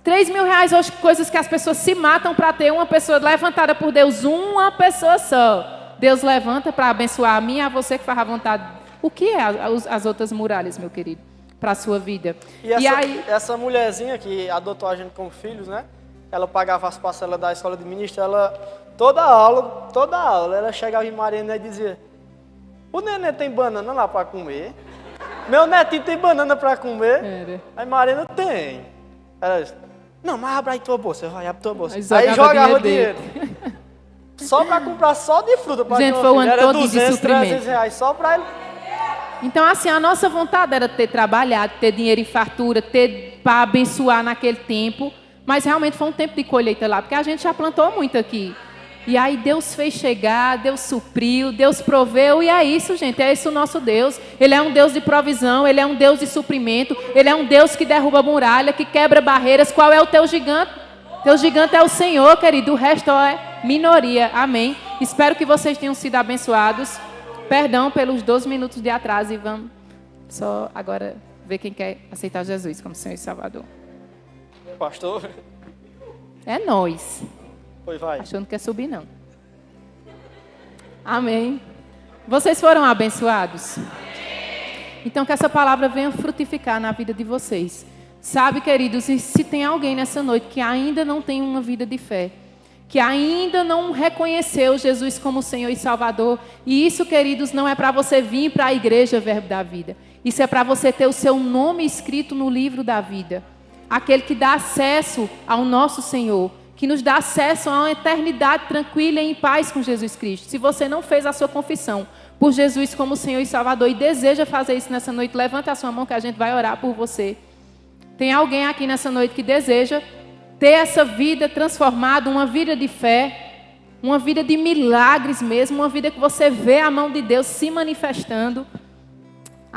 R$3.000 hoje, coisas que as pessoas se matam para ter. Uma pessoa levantada por Deus, uma pessoa só. Deus levanta para abençoar a mim e a você que faz a vontade. O que é as outras muralhas, meu querido, para a sua vida? E aí, essa mulherzinha que adotou a gente como filhos, né? Ela pagava as parcelas da escola de ministro, toda aula, ela chegava em Mariana e dizia: o neném tem banana lá para comer? Meu netinho tem banana para comer? Era. Aí Mariana: tem. Ela disse: não, mas abre aí tua bolsa, vai, abre tua bolsa. Aí jogava o dinheiro. Só para comprar só de fruta. Gente, foi o ano todo de R$200, suprimento. R$300 só para ele. Então, assim, a nossa vontade era ter trabalhado, ter dinheiro em fartura, ter para abençoar naquele tempo. Mas realmente foi um tempo de colheita lá, porque a gente já plantou muito aqui. E aí Deus fez chegar, Deus supriu, Deus proveu, e é isso, gente, é esse o nosso Deus. Ele é um Deus de provisão, Ele é um Deus de suprimento, Ele é um Deus que derruba muralha, que quebra barreiras. Qual é o teu gigante? Teu gigante é o Senhor, querido, o resto é minoria, amém? Espero que vocês tenham sido abençoados. Perdão pelos 12 minutos de atraso, e vamos só agora ver quem quer aceitar Jesus como Senhor e Salvador. Pastor? É nós. Pois vai. Achando que quer subir, não. Amém. Vocês foram abençoados? Então, que essa palavra venha frutificar na vida de vocês. Sabe, queridos, e se tem alguém nessa noite que ainda não tem uma vida de fé, que ainda não reconheceu Jesus como Senhor e Salvador, e isso, queridos, não é para você vir para a igreja Verbo da Vida. Isso é para você ter o seu nome escrito no livro da vida. Aquele que dá acesso ao nosso Senhor, que nos dá acesso a uma eternidade tranquila e em paz com Jesus Cristo. Se você não fez a sua confissão por Jesus como Senhor e Salvador e deseja fazer isso nessa noite, levanta a sua mão que a gente vai orar por você. Tem alguém aqui nessa noite que deseja ter essa vida transformada, uma vida de fé, uma vida de milagres mesmo, uma vida que você vê a mão de Deus se manifestando.